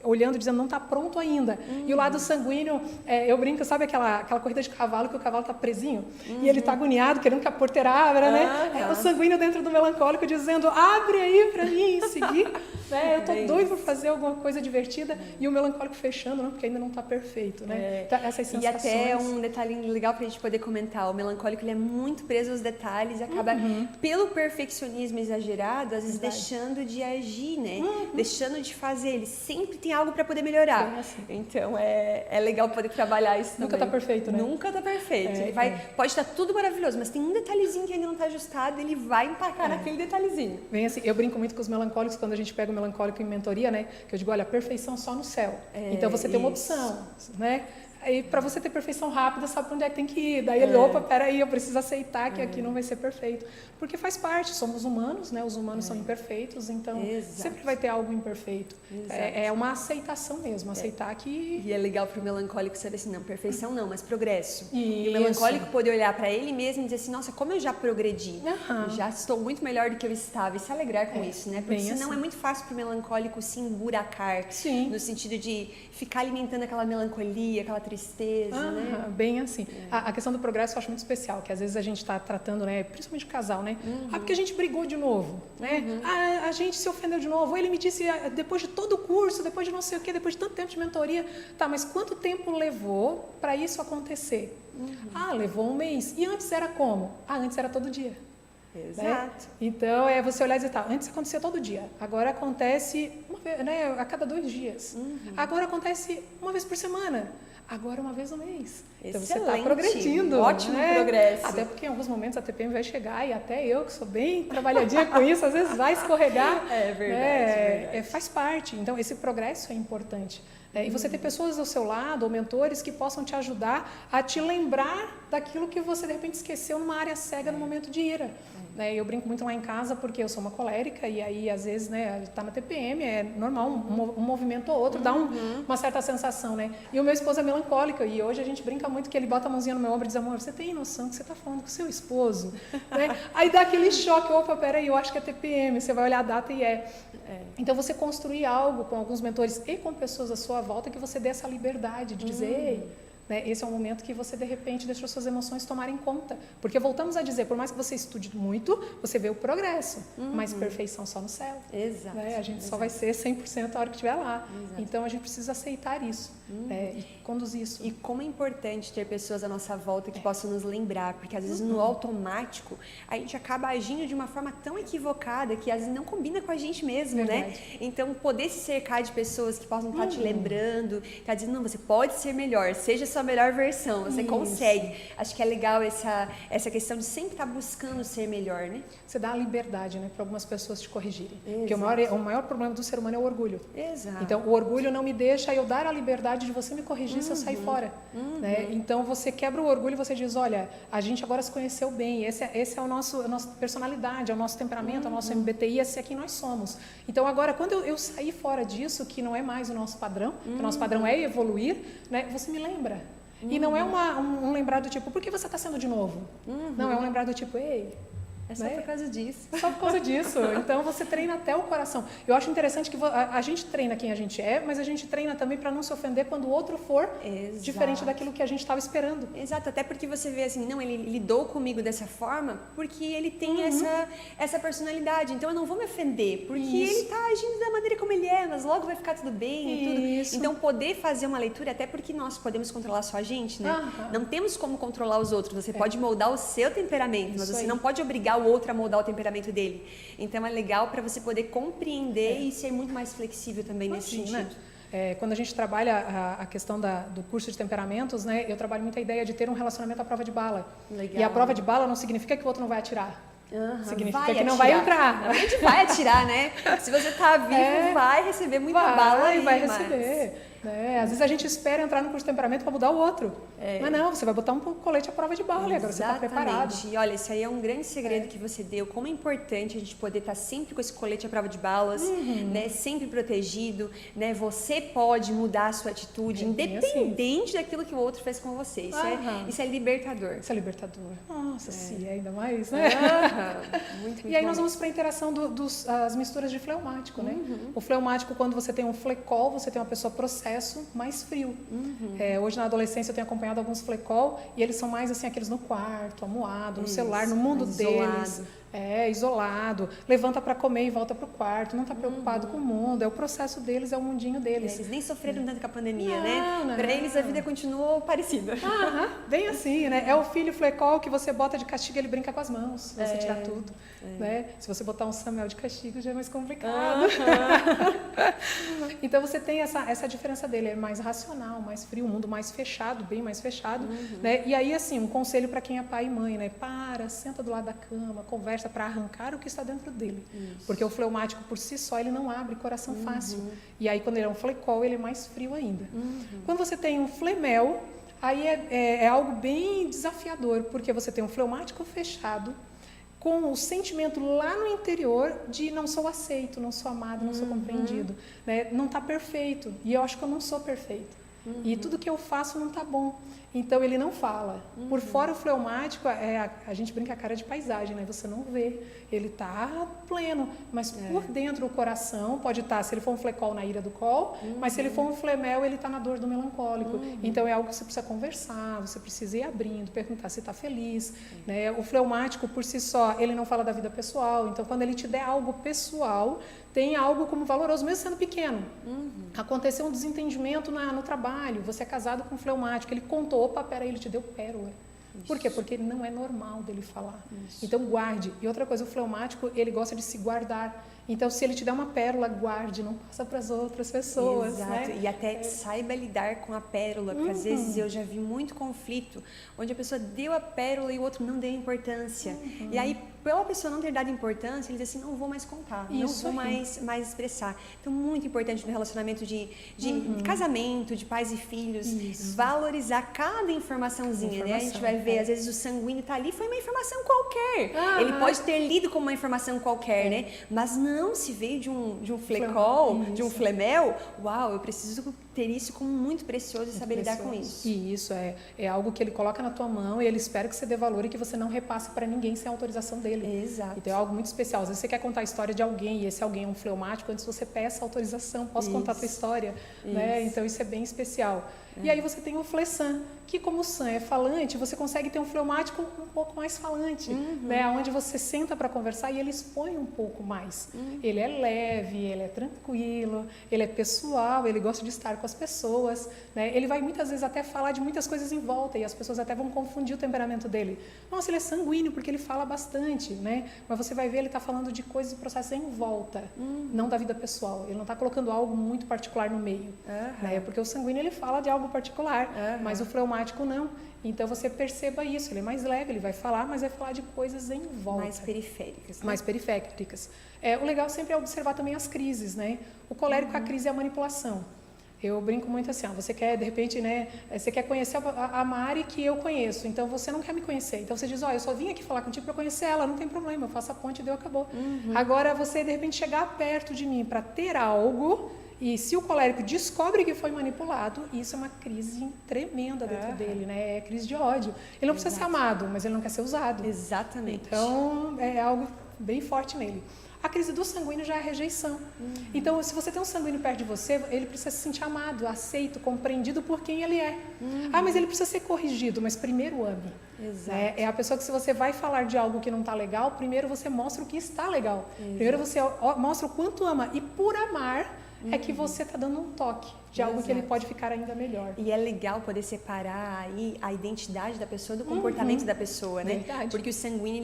Olhando, dizendo, não está pronto ainda. E o lado sanguíneo, eu brinco, sabe aquela corrida de cavalo, que o cavalo está presinho, e ele está agoniado, querendo que a porteira abra, né? É o sanguíneo dentro do melancólico dizendo, abre aí para mim seguir. Né? Eu estou doido por fazer alguma coisa divertida, e o melancólico fechando, não, porque ainda não está perfeito. Né? Essas sensações. E até um detalhe legal para a gente poder comentar, o melancólico ele é muito preso aos detalhes e acaba, pelo perfeccionismo exagerado, às vezes deixando de agir, né? Deixando de fazer, ele sempre tem algo para poder melhorar. Assim. Então é legal poder trabalhar isso Nunca também. Nunca está perfeito, né? Nunca está perfeito. Ele pode estar tudo maravilhoso, mas tem um detalhezinho que ainda não está ajustado, ele vai empacar naquele detalhezinho. Bem assim, eu brinco muito com os melancólicos quando a gente pega o melancólico em mentoria, né? Que eu digo, olha, perfeição só no céu. Então você tem uma opção, né? Aí, para você ter perfeição rápida, sabe para onde é que tem que ir. Daí ele, opa, peraí, eu preciso aceitar que aqui não vai ser perfeito. Porque faz parte, somos humanos, né? Os humanos são imperfeitos, então sempre vai ter algo imperfeito. É uma aceitação mesmo, aceitar que... E é legal para o melancólico saber assim, não, perfeição não, mas progresso. Isso. E o melancólico poder olhar para ele mesmo e dizer assim, nossa, como eu já progredi. Já estou muito melhor do que eu estava. E se alegrar com isso, né? Porque senão assim. é muito fácil para o melancólico se emburacar. No sentido de ficar alimentando aquela melancolia, aquela tristeza, né? Bem assim. A questão do progresso eu acho muito especial, que às vezes a gente está tratando, né, principalmente o casal, né? Porque a gente brigou de novo, né? A gente se ofendeu de novo. Ou ele me disse, depois de todo o curso, depois de não sei o quê, depois de tanto tempo de mentoria, tá, mas quanto tempo levou para isso acontecer? Levou um mês. E antes era como? Antes era todo dia. Exato. Né? Então, você olhar e dizer, tá, antes acontecia todo dia, agora acontece uma vez, né, a cada 2 dias. Agora acontece uma vez por semana, agora uma vez no mês. Então você está progredindo. Ótimo né? progresso. Até porque em alguns momentos a TPM vai chegar, e até eu, que sou bem trabalhadinha com isso, às vezes vai escorregar. É verdade. Faz parte. Então, esse progresso é importante. E você ter pessoas ao seu lado, ou mentores, que possam te ajudar a te lembrar daquilo que você, de repente, esqueceu numa área cega no momento de ira. Eu brinco muito lá em casa porque eu sou uma colérica e aí, às vezes, né, tá na TPM, é normal, um movimento ou outro, dá uma certa sensação, né? E o meu esposo é melancólico e hoje a gente brinca muito que ele bota a mãozinha no meu ombro e diz, amor, você tem noção que você tá falando com o seu esposo? Né? Aí dá aquele choque, opa, peraí, eu acho que é TPM, você vai olhar a data e Então, você construir algo com alguns mentores e com pessoas à sua volta que você dê essa liberdade de dizer, ei, né, esse é um momento que você, de repente, deixou suas emoções tomarem conta. Porque voltamos a dizer, por mais que você estude muito, você vê o progresso, mas perfeição só no céu. Exato. Né? A gente só vai ser 100% a hora que estiver lá. Então, a gente precisa aceitar isso e conduzir isso. E como é importante ter pessoas à nossa volta que possam nos lembrar, porque às vezes no automático a gente acaba agindo de uma forma tão equivocada que às vezes não combina com a gente mesmo, né? Então, poder se cercar de pessoas que possam estar te lembrando, tá dizendo, não, você pode ser melhor, seja sua melhor versão, você consegue. Acho que é legal essa questão de sempre estar buscando ser melhor, né? Você dá a liberdade, né, para algumas pessoas te corrigirem. Porque o maior problema do ser humano é o orgulho. Exato. Então, o orgulho não me deixa eu dar a liberdade de você me corrigir se eu sair fora. Né? Então, você quebra o orgulho e você diz, olha, a gente agora se conheceu bem, esse é a nossa personalidade, é o nosso temperamento, é o nosso MBTI, esse é quem nós somos. Então, agora, quando eu sair fora disso, que não é mais o nosso padrão, que o nosso padrão é evoluir, né, você me lembra. E não é um lembrar do tipo, por que você está sendo de novo? Não, é um lembrar do tipo, ei... É só por causa disso. Só por causa disso. Então, você treina até o coração. Eu acho interessante que a gente treina quem a gente é, mas a gente treina também para não se ofender quando o outro for diferente daquilo que a gente estava esperando. Exato, até porque você vê assim, não, ele lidou comigo dessa forma porque ele tem essa personalidade, então eu não vou me ofender, porque ele está agindo da maneira como ele é, mas logo vai ficar tudo bem e tudo. Então, poder fazer uma leitura, até porque nós podemos controlar só a gente, né? Não temos como controlar os outros, você pode moldar o seu temperamento, mas você não pode obrigar o outro a moldar o temperamento dele. Então é legal para você poder compreender e ser muito mais flexível também nesse sentido. Quando a gente trabalha a questão do curso de temperamentos, né, eu trabalho muito a ideia de ter um relacionamento à prova de bala. Legal. E a prova de bala não significa que o outro não vai atirar. Significa que não atirar. vai entrar. A gente vai atirar, né? Se você tá vivo, vai receber muita bala aí. Vai receber. Né? Às vezes a gente espera entrar no curso de temperamento para mudar o outro. Mas não, você vai botar um colete à prova de bala e agora você está preparado. E olha, esse aí é um grande segredo que você deu. Como é importante a gente poder estar sempre com esse colete à prova de balas, né? Sempre protegido, né? Você pode mudar a sua atitude, independente daquilo que o outro fez com você. Isso é libertador. Isso é libertador. Nossa, sim, ainda mais, né? Muito e aí nós vamos para a interação das misturas de fleumático, né? O fleumático, quando você tem um flecol, você tem uma pessoa processo mais frio. Hoje na adolescência eu tenho acompanhado alguns flecol e eles são mais assim, aqueles no quarto, amuado, no celular, no mundo deles. Isolado, levanta para comer e volta para o quarto, não está preocupado com o mundo, é o processo deles, é o mundinho deles. Eles nem sofreram tanto com a pandemia, né? Para eles a vida continuou parecida. Bem assim, né? É o filho flecol que você bota de castigo, ele brinca com as mãos, se você tirar tudo. Né? Se você botar um Samuel de castigo já é mais complicado. Então você tem essa diferença dele, é mais racional, mais frio, um mundo mais fechado, bem mais fechado. Né? E aí assim, um conselho para quem é pai e mãe, né? Senta do lado da cama, conversa para arrancar o que está dentro dele. Porque o fleumático por si só, ele não abre coração fácil. E aí quando ele é um flecol, ele é mais frio ainda. Quando você tem um flemel, aí é algo bem desafiador, porque você tem um fleumático fechado, com o sentimento lá no interior de não sou aceito, não sou amado, não sou compreendido. Né? Não está perfeito. E eu acho que eu não sou perfeito. E tudo que eu faço não está bom. Então ele não fala. Por fora o fleumático, a gente brinca a cara de paisagem, né? Você não vê. Ele está pleno, mas por dentro o coração pode estar, se ele for um flecol, na ira do col, mas se ele for um flemel, ele está na dor do melancólico. Então é algo que você precisa conversar, você precisa ir abrindo, perguntar se está feliz. Né? O fleumático, por si só, ele não fala da vida pessoal. Então quando ele te der algo pessoal, tem algo como valoroso, mesmo sendo pequeno. Aconteceu um desentendimento no trabalho, você é casado com um fleumático, ele contou, opa, peraí, ele te deu pérola. Por quê? Porque não é normal dele falar. Então guarde. E outra coisa, o fleumático, ele gosta de se guardar. Então, se ele te der uma pérola, guarde, não passa para as outras pessoas. Exato. Né? E até saiba lidar com a pérola, porque às vezes eu já vi muito conflito, onde a pessoa deu a pérola e o outro não deu importância. E aí, pela pessoa não ter dado importância, ele diz assim, não vou mais contar, não vou mais expressar. Então, muito importante no relacionamento de casamento, de pais e filhos, valorizar cada informaçãozinha, né? A gente vai ver, às vezes o sanguíneo está ali, foi uma informação qualquer. Ele pode ter lido como uma informação qualquer, né? Mas não, se veio de um flecol, de um flemel, uau, eu preciso ter isso como muito precioso e saber lidar com isso. E isso é algo que ele coloca na tua mão e ele espera que você dê valor e que você não repasse para ninguém sem a autorização dele. Exato. Então é algo muito especial. Às vezes você quer contar a história de alguém e esse alguém é um fleumático, antes você peça autorização, posso contar a tua história? Né? Então isso é bem especial. E aí você tem o flesan, que como o san é falante, você consegue ter um fleumático um pouco mais falante, né? Onde você senta para conversar e ele expõe um pouco mais. Ele é leve, ele é tranquilo, ele é pessoal, ele gosta de estar com as pessoas, né? Ele vai muitas vezes até falar de muitas coisas em volta e as pessoas até vão confundir o temperamento dele. Nossa, ele é sanguíneo porque ele fala bastante, né? Mas você vai ver, ele está falando de coisas e processos em volta, não da vida pessoal. Ele não está colocando algo muito particular no meio, né? Porque o sanguíneo ele fala de algo particular, mas o fleumático não. Então você perceba isso, ele é mais leve, ele vai falar, mas vai falar de coisas em volta. Mais periféricas. Né? Mais periféricas. O legal sempre é observar também as crises, né? O colérico, a crise é a manipulação. Eu brinco muito assim, você quer, de repente, né, você quer conhecer a Mari que eu conheço, então você não quer me conhecer. Então você diz, eu só vim aqui falar contigo para conhecer ela, não tem problema, eu faço a ponte e deu, acabou. Agora você, de repente, chegar perto de mim para ter algo, e se o colérico descobre que foi manipulado, isso é uma crise tremenda dentro dele, né? É crise de ódio. Ele não precisa ser amado, mas ele não quer ser usado. Exatamente. Então, é algo bem forte nele. A crise do sanguíneo já é a rejeição. Então, se você tem um sanguíneo perto de você, ele precisa se sentir amado, aceito, compreendido por quem ele é. Mas ele precisa ser corrigido, mas primeiro ame. Exato. É a pessoa que, se você vai falar de algo que não está legal, primeiro você mostra o que está legal. Primeiro você mostra o quanto ama. E por amar, é que você está dando um toque de algo que ele pode ficar ainda melhor. E é legal poder separar aí a identidade da pessoa do comportamento da pessoa, né? Verdade. Porque o sanguíneo,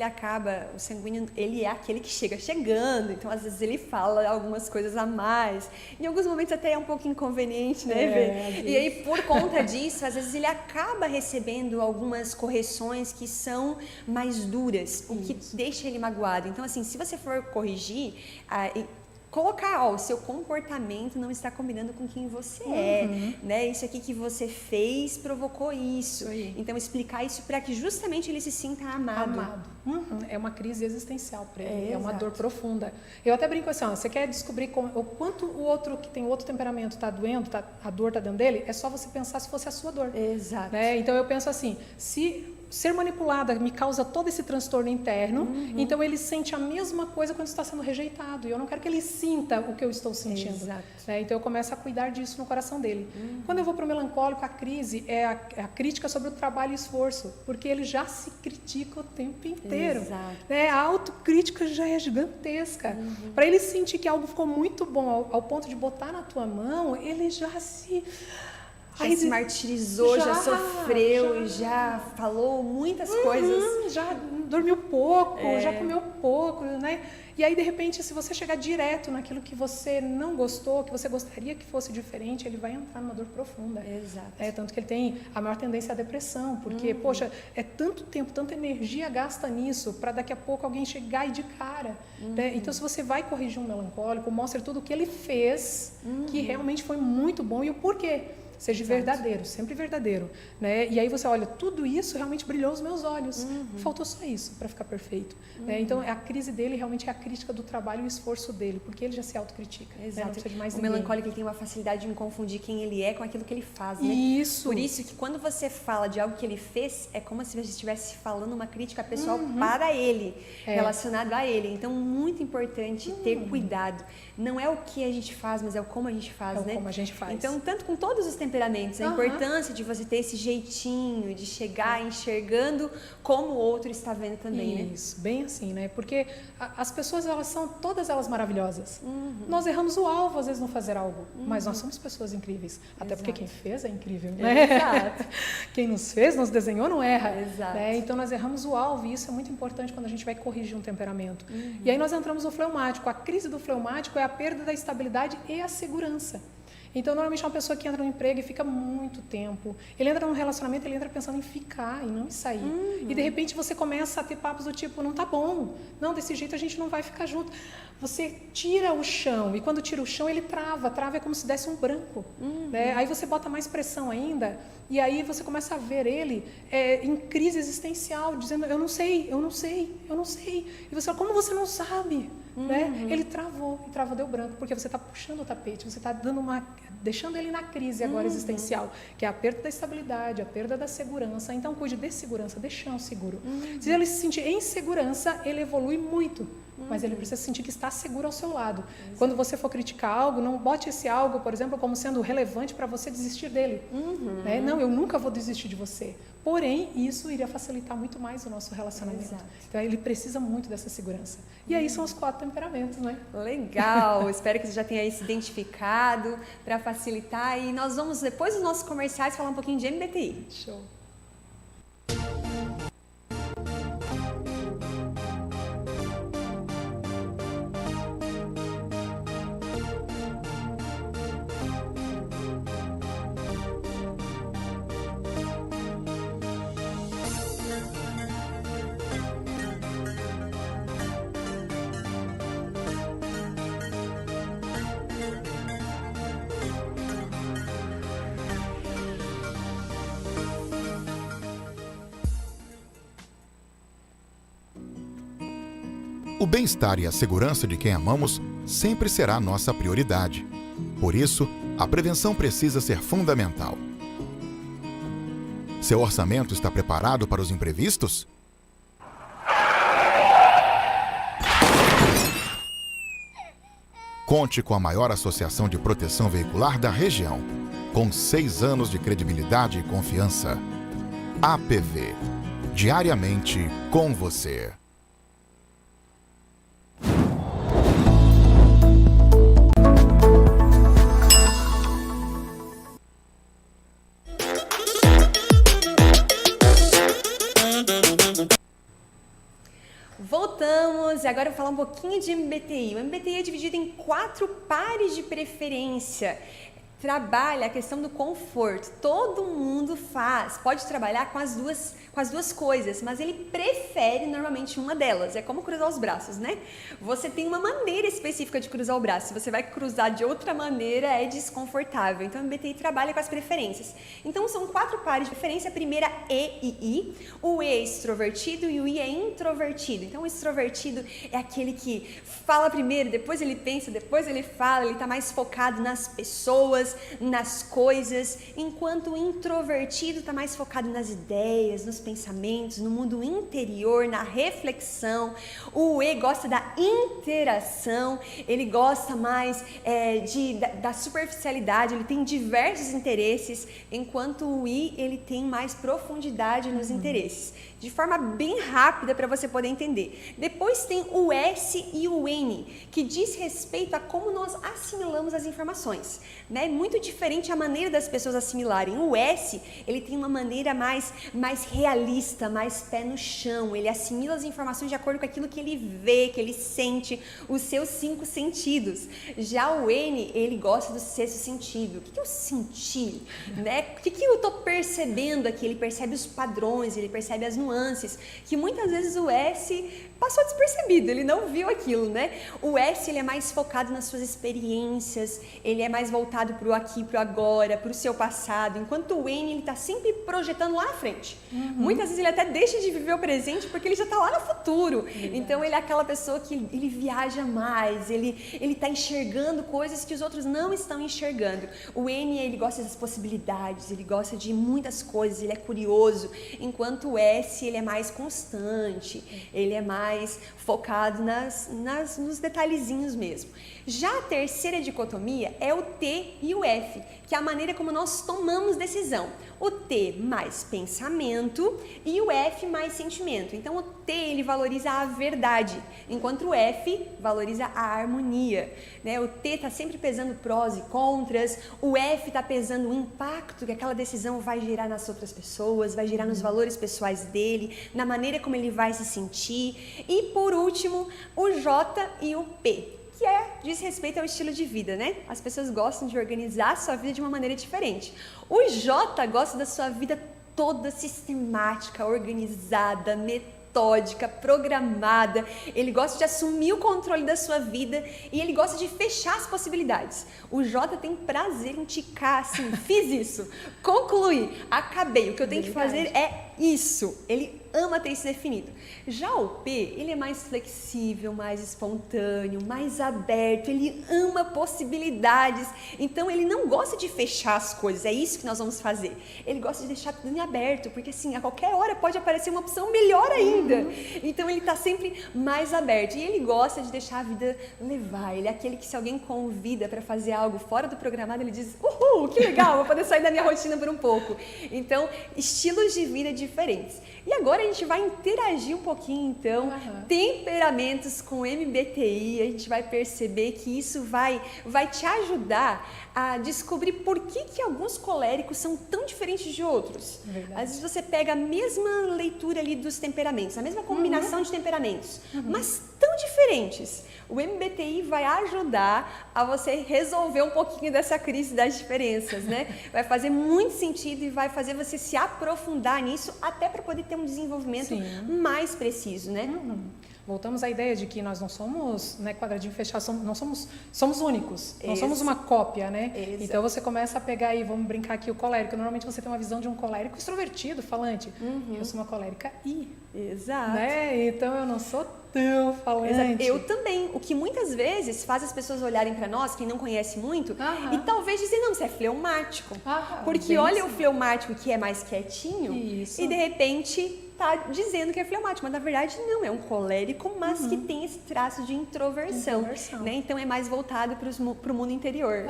ele é aquele que chega chegando, então às vezes ele fala algumas coisas a mais. Em alguns momentos até é um pouco inconveniente, né, Vê? E aí, por conta disso, às vezes ele acaba recebendo algumas correções que são mais duras, o que deixa ele magoado. Então, assim, se você for corrigir, colocar, o seu comportamento não está combinando com quem você é, né? Isso aqui que você fez provocou isso. Então, explicar isso para que justamente ele se sinta amado. É uma crise existencial para ele, é uma dor profunda. Eu até brinco assim, você quer descobrir o quanto o outro que tem outro temperamento está doendo, a dor está dentro dele, é só você pensar se fosse a sua dor. Exato. Né? Então, eu penso assim, se ser manipulada me causa todo esse transtorno interno, então ele sente a mesma coisa quando está sendo rejeitado. E eu não quero que ele sinta o que eu estou sentindo. Né? Então eu começo a cuidar disso no coração dele. Quando eu vou para o melancólico, a crise é a crítica sobre o trabalho e esforço, porque ele já se critica o tempo inteiro. Né? A autocrítica já é gigantesca. Para ele sentir que algo ficou muito bom ao ponto de botar na tua mão, ele já se... Já se martirizou, já sofreu, já falou muitas coisas. Já dormiu pouco, já comeu pouco, né? E aí, de repente, se você chegar direto naquilo que você não gostou, que você gostaria que fosse diferente, ele vai entrar numa dor profunda. Tanto que ele tem a maior tendência à depressão, porque, poxa, é tanto tempo, tanta energia gasta nisso, para daqui a pouco alguém chegar e de cara. Né? Então, se você vai corrigir um melancólico, mostre tudo o que ele fez, que realmente foi muito bom e o porquê. Seja verdadeiro, sempre verdadeiro, né? E aí você olha, tudo isso realmente brilhou os meus olhos. Faltou só isso para ficar perfeito. Né? Então, a crise dele realmente é a crítica do trabalho e o esforço dele, porque ele já se autocritica. Né? Não precisa de mais ninguém. O melancólico, ele tem uma facilidade de confundir quem ele é com aquilo que ele faz, né? Isso. Por isso que quando você fala de algo que ele fez, é como se você estivesse falando uma crítica pessoal para ele, relacionado a ele. Então, muito importante ter cuidado. Não é o que a gente faz, mas é o como a gente faz, né? Como a gente faz. Então, tanto com todos os temperamentos, a importância de você ter esse jeitinho, de chegar enxergando como o outro está vendo também, né? Isso, bem assim, né? Porque as pessoas, elas são todas elas maravilhosas. Nós erramos o alvo, às vezes, no fazer algo, mas nós somos pessoas incríveis. Até porque quem fez é incrível, né? Quem nos fez, nos desenhou, não erra. Né? Então, nós erramos o alvo e isso é muito importante quando a gente vai corrigir um temperamento. E aí nós entramos no fleumático. A crise do fleumático é a perda da estabilidade e a segurança. Então, normalmente, é uma pessoa que entra no emprego e fica muito tempo. Ele entra num relacionamento, ele entra pensando em ficar e não em sair. E, de repente, você começa a ter papos do tipo, não tá bom. Não, desse jeito a gente não vai ficar junto. Você tira o chão e, quando tira o chão, ele trava. Trava é como se desse um branco. Né? Aí você bota mais pressão ainda e aí você começa a ver ele em crise existencial, dizendo, eu não sei. E você fala, como você não sabe? Né? Ele travou, e travou, deu branco, porque você está puxando o tapete, você está deixando ele na crise agora existencial, que é a perda da estabilidade, a perda da segurança. Então, cuide de segurança, de chão seguro. Se ele se sentir em segurança, ele evolui muito, mas ele precisa sentir que está seguro ao seu lado. Quando você for criticar algo, não bote esse algo, por exemplo, como sendo relevante para você desistir dele. Né? Não, eu nunca vou desistir de você. Porém, isso iria facilitar muito mais o nosso relacionamento. Então, ele precisa muito dessa segurança. E aí são os 4 temperamentos, né? Legal! Espero que você já tenha aí se identificado para facilitar. E nós vamos, depois dos nossos comerciais, falar um pouquinho de MBTI. Show! O bem-estar e a segurança de quem amamos sempre será nossa prioridade. Por isso, a prevenção precisa ser fundamental. Seu orçamento está preparado para os imprevistos? Conte com a maior associação de proteção veicular da região, com 6 anos de credibilidade e confiança. APV. Diariamente com você. Voltamos, agora eu vou falar um pouquinho de MBTI. O MBTI é dividido em 4 pares de preferência. Trabalha a questão do conforto. Todo mundo pode trabalhar com as duas coisas, mas ele prefere normalmente uma delas. É como cruzar os braços, né? Você tem uma maneira específica de cruzar o braço. Se você vai cruzar de outra maneira, é desconfortável. Então, o MBTI trabalha com as preferências. Então, são 4 pares de preferência. A primeira, E e I. O E é extrovertido e o I é introvertido. Então, o extrovertido é aquele que fala primeiro, depois ele pensa, depois ele fala. Ele está mais focado nas pessoas, nas coisas, enquanto o introvertido está mais focado nas ideias, nos pensamentos, no mundo interior, na reflexão. O E gosta da interação, ele gosta mais da superficialidade, ele tem diversos interesses, enquanto o I ele tem mais profundidade nos interesses. De forma bem rápida para você poder entender. Depois tem o S e o N, que diz respeito a como nós assimilamos as informações, né? É muito diferente a maneira das pessoas assimilarem. O S, ele tem uma maneira mais realista, mais pé no chão. Ele assimila as informações de acordo com aquilo que ele vê, que ele sente, os seus 5 sentidos. Já o N, ele gosta do 6º sentido. O que eu senti, né? O que eu estou percebendo aqui? Ele percebe os padrões, ele percebe as nuances, que muitas vezes o S passou despercebido, ele não viu aquilo, né? O S, ele é mais focado nas suas experiências, ele é mais voltado para o aqui, para o agora, para o seu passado, enquanto o N, ele está sempre projetando lá na frente. Muitas vezes ele até deixa de viver o presente porque ele já está lá no futuro. Então, ele é aquela pessoa que ele viaja mais, ele está enxergando coisas que os outros não estão enxergando. O N, ele gosta das possibilidades, ele gosta de muitas coisas, ele é curioso, enquanto o S, ele é mais constante, ele é mais focado nos detalhezinhos mesmo. Já a terceira dicotomia é o T e o F, que é a maneira como nós tomamos decisão. O T mais pensamento e o F mais sentimento. Então, o T ele valoriza a verdade, enquanto o F valoriza a harmonia, né? O T está sempre pesando prós e contras, o F está pesando o impacto que aquela decisão vai gerar nas outras pessoas, vai gerar nos valores pessoais dele, na maneira como ele vai se sentir. E, por último, o J e o P, que diz respeito ao estilo de vida, né? As pessoas gostam de organizar a sua vida de uma maneira diferente. O J gosta da sua vida toda sistemática, organizada, metódica, programada. Ele gosta de assumir o controle da sua vida e ele gosta de fechar as possibilidades. O J tem prazer em ticar, assim, fiz isso, concluí, acabei. O que eu tenho que fazer é isso. Ele ama ter isso definido. Já o P, ele é mais flexível, mais espontâneo, mais aberto, ele ama possibilidades, então ele não gosta de fechar as coisas, é isso que nós vamos fazer. Ele gosta de deixar tudo em aberto, porque assim, a qualquer hora pode aparecer uma opção melhor ainda. Então ele está sempre mais aberto e ele gosta de deixar a vida levar. Ele é aquele que se alguém convida para fazer algo fora do programado, ele diz, uhul, que legal, vou poder sair da minha rotina por um pouco. Então, estilos de vida diferentes. E agora a gente vai interagir um pouquinho, então, temperamentos com MBTI, a gente vai perceber que isso vai te ajudar a descobrir por que alguns coléricos são tão diferentes de outros. Verdade. Às vezes você pega a mesma leitura ali dos temperamentos, a mesma combinação de temperamentos, mas tão diferentes. O MBTI vai ajudar a você resolver um pouquinho dessa crise das diferenças, né? Vai fazer muito sentido e vai fazer você se aprofundar nisso até para poder ter um desenvolvimento mais preciso, né? Voltamos à ideia de que nós não somos, né, quadradinho fechado, somos únicos, não somos uma cópia, né? Exato. Então você começa a pegar aí, vamos brincar aqui, o colérico. Normalmente você tem uma visão de um colérico extrovertido, falante. Eu sou uma colérica I. Exato. Né? Então eu não sou tão falante. Exato. Eu também. O que muitas vezes faz as pessoas olharem para nós, quem não conhece muito, e talvez dizer, não, você é fleumático. Porque olha o fleumático que é mais quietinho e de repente tá dizendo que é fleumático, mas na verdade não, é um colérico, mas que tem esse traço de introversão. Né? Então é mais voltado para o mundo interior.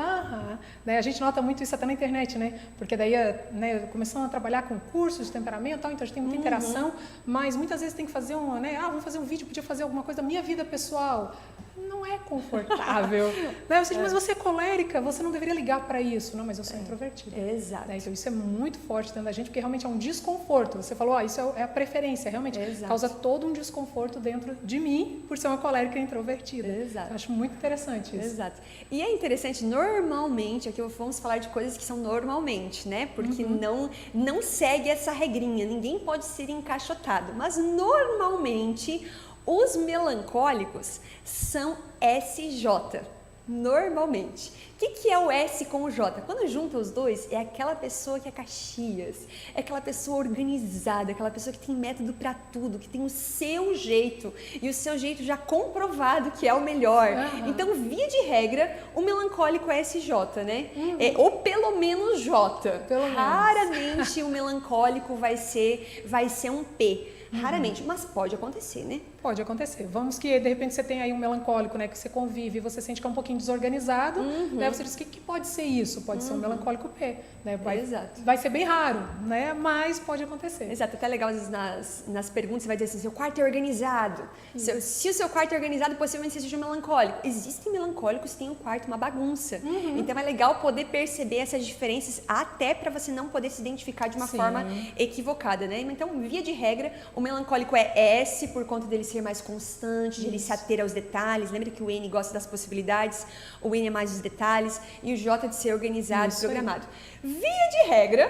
Né? A gente nota muito isso até na internet, né? Porque daí, né, começando a trabalhar com cursos de temperamento, tal, então a gente tem muita interação, mas muitas vezes tem que fazer vamos fazer um vídeo, podia fazer alguma coisa da minha vida pessoal. não é confortável. Né? Você diz, mas você é colérica, você não deveria ligar para isso. Não, mas eu sou introvertida. Exato. Né? Então isso é muito forte dentro da gente, porque realmente é um desconforto. Você falou, isso é a preferência, realmente causa todo um desconforto dentro de mim por ser uma colérica introvertida. Exato. Eu acho muito interessante isso. Exato. E é interessante, normalmente, aqui vamos falar de coisas que são normalmente, né? Porque não segue essa regrinha, ninguém pode ser encaixotado. Mas normalmente, os melancólicos são SJ. Normalmente. O que é o S com o J? Quando junta os dois, é aquela pessoa que é Caxias, é aquela pessoa organizada, aquela pessoa que tem método para tudo, que tem o seu jeito, e o seu jeito já comprovado que é o melhor. Então, via de regra, o melancólico é SJ, né? Ou pelo menos J. Raramente o melancólico vai ser um P. Raramente, mas pode acontecer, né? Pode acontecer. Vamos que, de repente, você tem aí um melancólico, né, que você convive e você sente que é um pouquinho desorganizado, né, você diz, o que pode ser isso? Pode ser um melancólico P, né? Vai ser bem raro, né, mas pode acontecer. Exato, até legal, às vezes, nas perguntas, você vai dizer assim, seu quarto é organizado. Se o seu quarto é organizado, possivelmente você seja um melancólico. Existem melancólicos que têm um quarto uma bagunça. Então, é legal poder perceber essas diferenças, até para você não poder se identificar de uma forma equivocada, né? Então, via de regra, o melancólico é S, por conta dele ser mais constante, de ele se ater aos detalhes. Lembra que o N gosta das possibilidades, o N é mais dos detalhes, e o J de ser organizado, programado. Via de regra,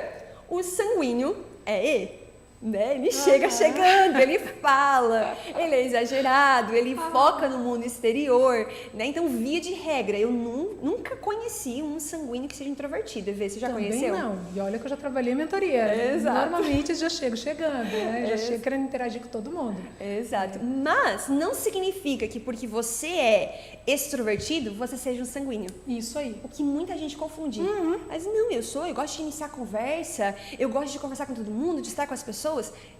o sanguíneo é E. Né? Ele chega chegando, ele fala, ele é exagerado, ele foca no mundo exterior, né? Então, via de regra, eu nunca conheci um sanguíneo que seja introvertido. Você já Também conheceu? Não, e olha que eu já trabalhei em mentoria. Exato. Normalmente já chego chegando, né? Já chego querendo interagir com todo mundo. Exato, mas não significa que porque você é extrovertido, você seja um sanguíneo. Isso aí. O que muita gente confunde. Mas não, eu gosto de iniciar conversa, eu gosto de conversar com todo mundo, de estar com as pessoas.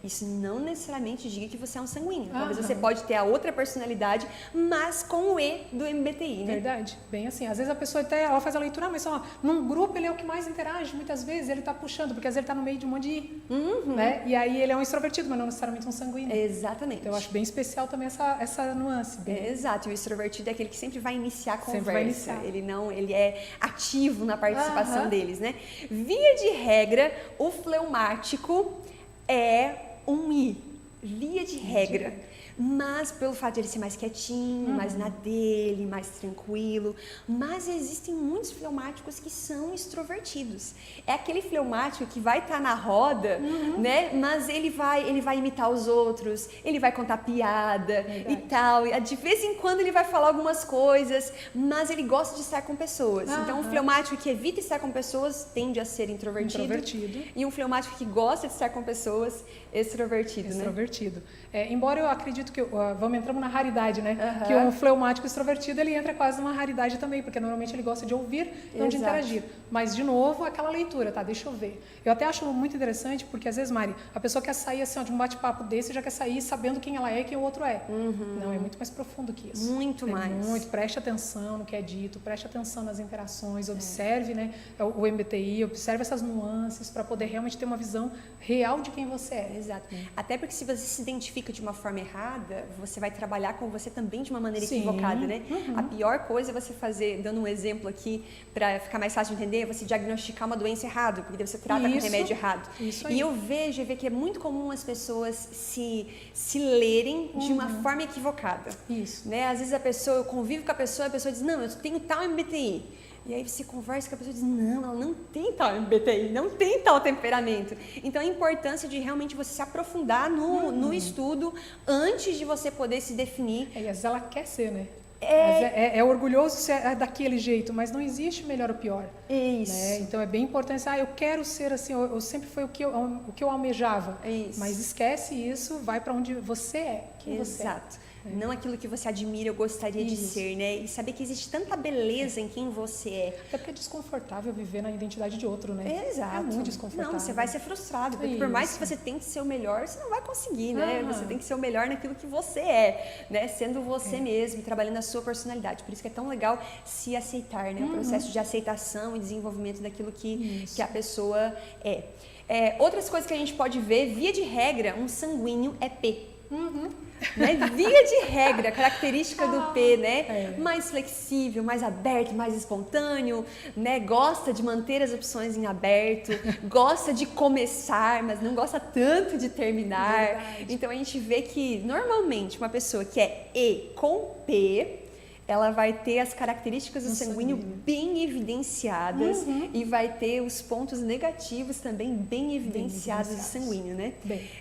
Isso não necessariamente diga que você é um sanguíneo. Talvez você pode ter a outra personalidade, mas com o E do MBTI, né? Verdade, bem assim. Às vezes a pessoa até ela faz a leitura, mas ó, num grupo ele é o que mais interage, muitas vezes ele tá puxando, porque às vezes ele tá no meio de um monte de I, né? E aí ele é um extrovertido, mas não necessariamente um sanguíneo. Exatamente. Então eu acho bem especial também essa nuance. Exato, e o extrovertido é aquele que sempre vai iniciar a conversa. Vai iniciar. Ele é ativo na participação deles, né? Via de regra, o fleumático é um I, via de regra. Mas pelo fato de ele ser mais quietinho, mais na dele, mais tranquilo. Mas existem muitos fleumáticos que são extrovertidos. É aquele fleumático que vai estar na roda, né? Mas ele vai imitar os outros, ele vai contar piada e tal. E de vez em quando ele vai falar algumas coisas, mas ele gosta de estar com pessoas. Então, um fleumático que evita estar com pessoas tende a ser introvertido. E um fleumático que gosta de estar com pessoas, extrovertido, né? Embora eu acredito que entramos na raridade, né? Que um fleumático extrovertido ele entra quase numa raridade também, porque normalmente ele gosta de ouvir, não de interagir. Mas de novo aquela leitura, tá? Deixa eu ver. Eu até acho muito interessante porque às vezes, Mari, a pessoa quer sair assim, ó, de um bate-papo desse, já quer sair sabendo quem ela é e quem o outro é. Não, é muito mais profundo que isso. Muito mais. Muito. Preste atenção no que é dito, preste atenção nas interações, observe, né? O MBTI, observe essas nuances para poder realmente ter uma visão real de quem você é. Exato. Até porque se você se identifica de uma forma errada, você vai trabalhar com você também de uma maneira equivocada, né? A pior coisa é você fazer, dando um exemplo aqui, para ficar mais fácil de entender, é você diagnosticar uma doença errada, porque você trata com remédio errado. E eu vejo que é muito comum as pessoas se lerem de uma forma equivocada. Né? Às vezes eu convivo com a pessoa diz, não, eu tenho tal MBTI. E aí você conversa com a pessoa e diz, não, ela não tem tal MBTI, não tem tal temperamento. Então, a importância de realmente você se aprofundar no estudo antes de você poder se definir. E às vezes ela quer ser, né? É orgulhoso ser daquele jeito, mas não existe melhor ou pior. Isso. Né? Então, é bem importante, eu quero ser assim, eu sempre foi o que eu almejava. Mas esquece isso, vai para onde você é, quem você é. Exato. Não aquilo que você admira ou gostaria de ser, né? E saber que existe tanta beleza em quem você é. Até porque é desconfortável viver na identidade de outro, né? Exato. É muito desconfortável. Não, você vai ser frustrado, porque por mais que você tente ser o melhor, você não vai conseguir, né? Você tem que ser o melhor naquilo que você é, né? Sendo você mesmo, trabalhando a sua personalidade. Por isso que é tão legal se aceitar, né? O processo de aceitação e desenvolvimento daquilo que a pessoa é. Outras coisas que a gente pode ver, via de regra, um sanguíneo é P. Né? Via de regra, característica do P, né? Mais flexível, mais aberto, mais espontâneo, né? Gosta de manter as opções em aberto, gosta de começar, mas não gosta tanto de terminar. Verdade. Então a gente vê que normalmente uma pessoa que é E com P, ela vai ter as características do sanguíneo bem evidenciadas e vai ter os pontos negativos também bem evidenciados do sanguíneo, né?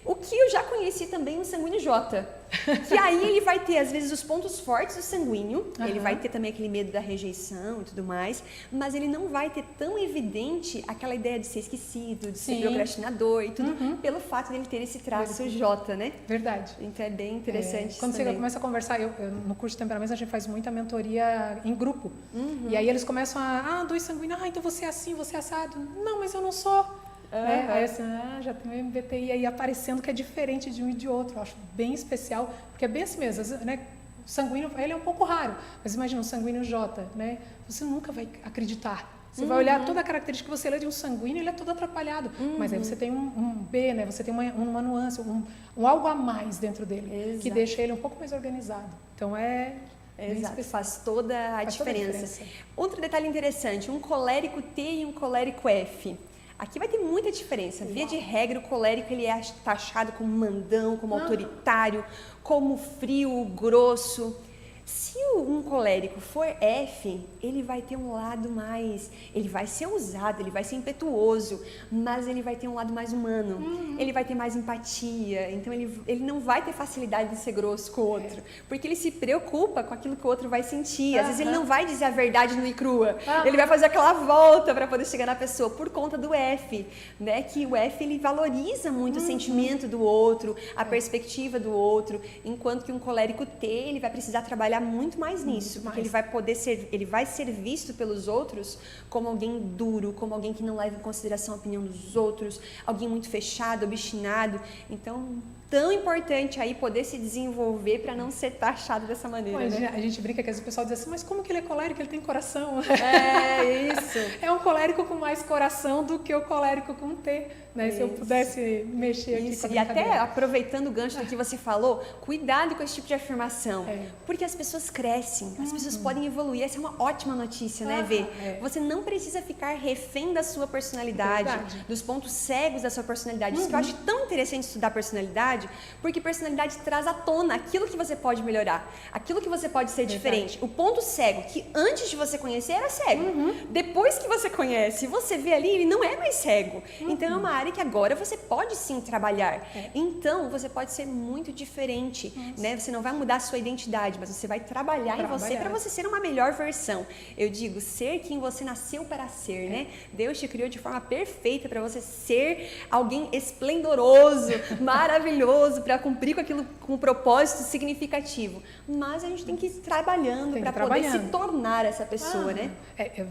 O que eu já conheci também no sanguíneo J, que aí ele vai ter às vezes os pontos fortes do sanguíneo, ele vai ter também aquele medo da rejeição e tudo mais, mas ele não vai ter tão evidente aquela ideia de ser esquecido, de ser procrastinador e tudo, pelo fato dele ter esse traço J, né? Verdade. Então é bem interessante. Quando você começa a conversar, no curso de temperamentos a gente faz muita mentoria em grupo. E aí eles começam dois sanguíneos, então você é assim, você é assado. Não, mas eu não sou. Aí assim, já tem um MBTI aí aparecendo que é diferente de um e de outro. Eu acho bem especial, porque é bem assim mesmo, né? O sanguíneo, ele é um pouco raro, mas imagina um sanguíneo J, né? Você nunca vai acreditar. Você vai olhar toda a característica que você lê de um sanguíneo, ele é todo atrapalhado. Mas aí você tem um B, né? Você tem uma nuance, um algo a mais dentro dele, que deixa ele um pouco mais organizado. Então Exato, faz toda a diferença. Outro detalhe interessante, um colérico T e um colérico F. Aqui vai ter muita diferença. Via de regra, o colérico ele é taxado como mandão, como autoritário, como frio, grosso. Se um colérico for F, ele vai ter um lado mais... Ele vai ser ousado, ele vai ser impetuoso, mas ele vai ter um lado mais humano. Ele vai ter mais empatia, então ele não vai ter facilidade de ser grosso com o outro, porque ele se preocupa com aquilo que o outro vai sentir. Às vezes ele não vai dizer a verdade nua e crua, ele vai fazer aquela volta para poder chegar na pessoa, por conta do F, né? Que o F ele valoriza muito o sentimento do outro, a perspectiva do outro, enquanto que um colérico T, ele vai precisar trabalhar muito mais nisso, porque ele vai ser visto pelos outros como alguém duro, como alguém que não leva em consideração a opinião dos outros, alguém muito fechado, obstinado. Então, tão importante aí poder se desenvolver para não ser taxado dessa maneira. Mas, né? A gente brinca que o pessoal diz assim, mas como que ele é colérico? Ele tem coração. É isso. É um colérico com mais coração do que o colérico com T. Né? Se eu pudesse mexer aqui com a E até aproveitando o gancho do que você falou, cuidado com esse tipo de afirmação, porque as pessoas crescem, as pessoas podem evoluir. Essa é uma ótima notícia, né, Vê? Você não precisa ficar refém da sua personalidade, dos pontos cegos da sua personalidade. Isso que eu acho tão interessante estudar personalidade, porque personalidade traz à tona aquilo que você pode melhorar, aquilo que você pode ser diferente. O ponto cego, que antes de você conhecer era cego, depois que você conhece, você vê ali, ele não é mais cego. Então é uma área que agora você pode sim trabalhar. Então você pode ser muito diferente, né? Você não vai mudar a sua identidade, mas você vai trabalhar em você para você ser uma melhor versão. Eu digo, ser quem você nasceu para ser, né? Deus te criou de forma perfeita para você ser alguém esplendoroso, maravilhoso, para cumprir com aquilo, com um propósito significativo. Mas a gente tem que ir trabalhando para poder se tornar essa pessoa, né?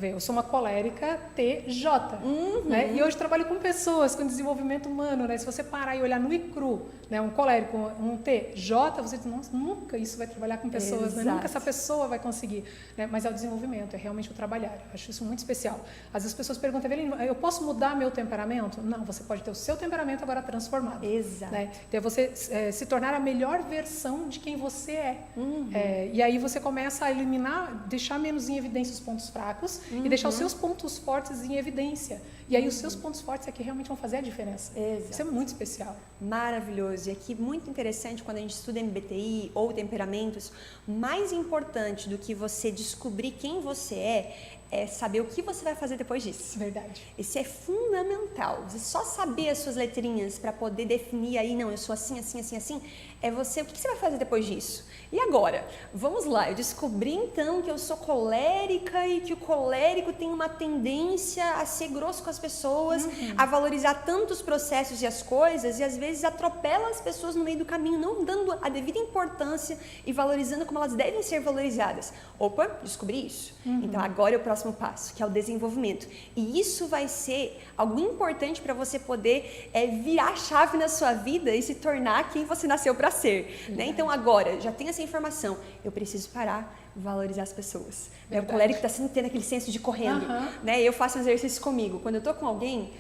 Eu sou uma colérica TJ, né? E hoje trabalho com pessoas, com desenvolvimento humano, né? Se você parar e olhar nu e cru, né? Um colérico, um TJ, você diz, nossa, nunca isso vai trabalhar com pessoas, né? Nunca essa pessoa vai conseguir, né? Mas é o desenvolvimento, é realmente o trabalhar. Eu acho isso muito especial. Às vezes as pessoas perguntam, Evelina, eu posso mudar meu temperamento? Não, você pode ter o seu temperamento agora transformado. Exato. Né? Então você se tornar a melhor versão de quem você é. E aí você começa a eliminar, deixar menos em evidência os pontos fracos e deixar os seus pontos fortes em evidência. E aí os seus pontos fortes é que realmente vão fazer a diferença. Exato. Isso é muito especial. Maravilhoso. E aqui muito interessante quando a gente estuda MBTI ou temperamentos, mais importante do que você descobrir quem você é saber o que você vai fazer depois disso. Verdade. Isso é fundamental. Você só saber as suas letrinhas para poder definir aí, não, eu sou assim, assim, assim, assim, é você, o que você vai fazer depois disso? E agora? Vamos lá, eu descobri então que eu sou colérica e que o colérico tem uma tendência a ser grosso com as pessoas, a valorizar tanto os processos e as coisas e às vezes atropela as pessoas no meio do caminho, não dando a devida importância e valorizando como elas devem ser valorizadas. Opa, descobri isso. Então agora é o próximo passo, que é o desenvolvimento. E isso vai ser algo importante para você poder virar a chave na sua vida e se tornar quem você nasceu para ser. Né? Então agora, já tem essa informação, eu preciso parar, valorizar as pessoas. O colérico está sempre tendo aquele senso de correndo. Né? Eu faço um exercício comigo. Quando eu estou com alguém,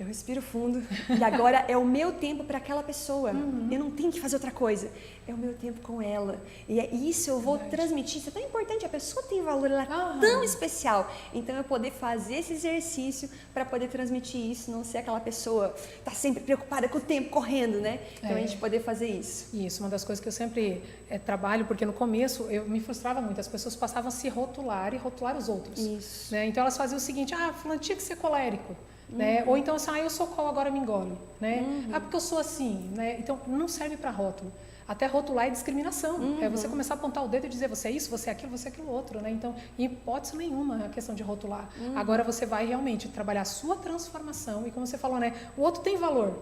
eu respiro fundo e agora é o meu tempo para aquela pessoa. Eu não tenho que fazer outra coisa. É o meu tempo com ela. E é isso eu vou transmitir. Isso é tão importante. A pessoa tem valor, ela é tão especial. Então, eu poder fazer esse exercício para poder transmitir isso, não ser aquela pessoa que está sempre preocupada com o tempo correndo, né? Então, a gente poder fazer isso. Isso, uma das coisas que eu sempre trabalho, porque no começo eu me frustrava muito. As pessoas passavam a se rotular e rotular os outros. Isso. Né? Então, elas faziam o seguinte, fulano tinha que ser colérico. Né? Ou então assim, eu sou qual, agora me engole, né? Porque eu sou assim, né? Então não serve para rótulo. Até rotular é discriminação. É você começar a apontar o dedo e dizer você é isso, você é aquilo outro, né? Então, em hipótese nenhuma a questão de rotular. Agora você vai realmente trabalhar a sua transformação e como você falou, né? O outro tem valor.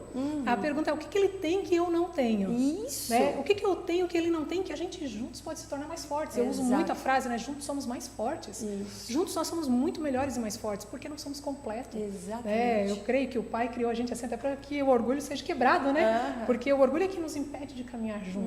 A pergunta é o que ele tem que eu não tenho? Isso. Né? O que eu tenho que ele não tem que a gente juntos pode se tornar mais fortes. Eu uso muito a frase, né? Juntos somos mais fortes. Isso. Juntos nós somos muito melhores e mais fortes porque nós somos completos. Exatamente. Eu creio que o Pai criou a gente assim até para que o orgulho seja quebrado, né? Porque o orgulho é que nos impede de caminhar juntos.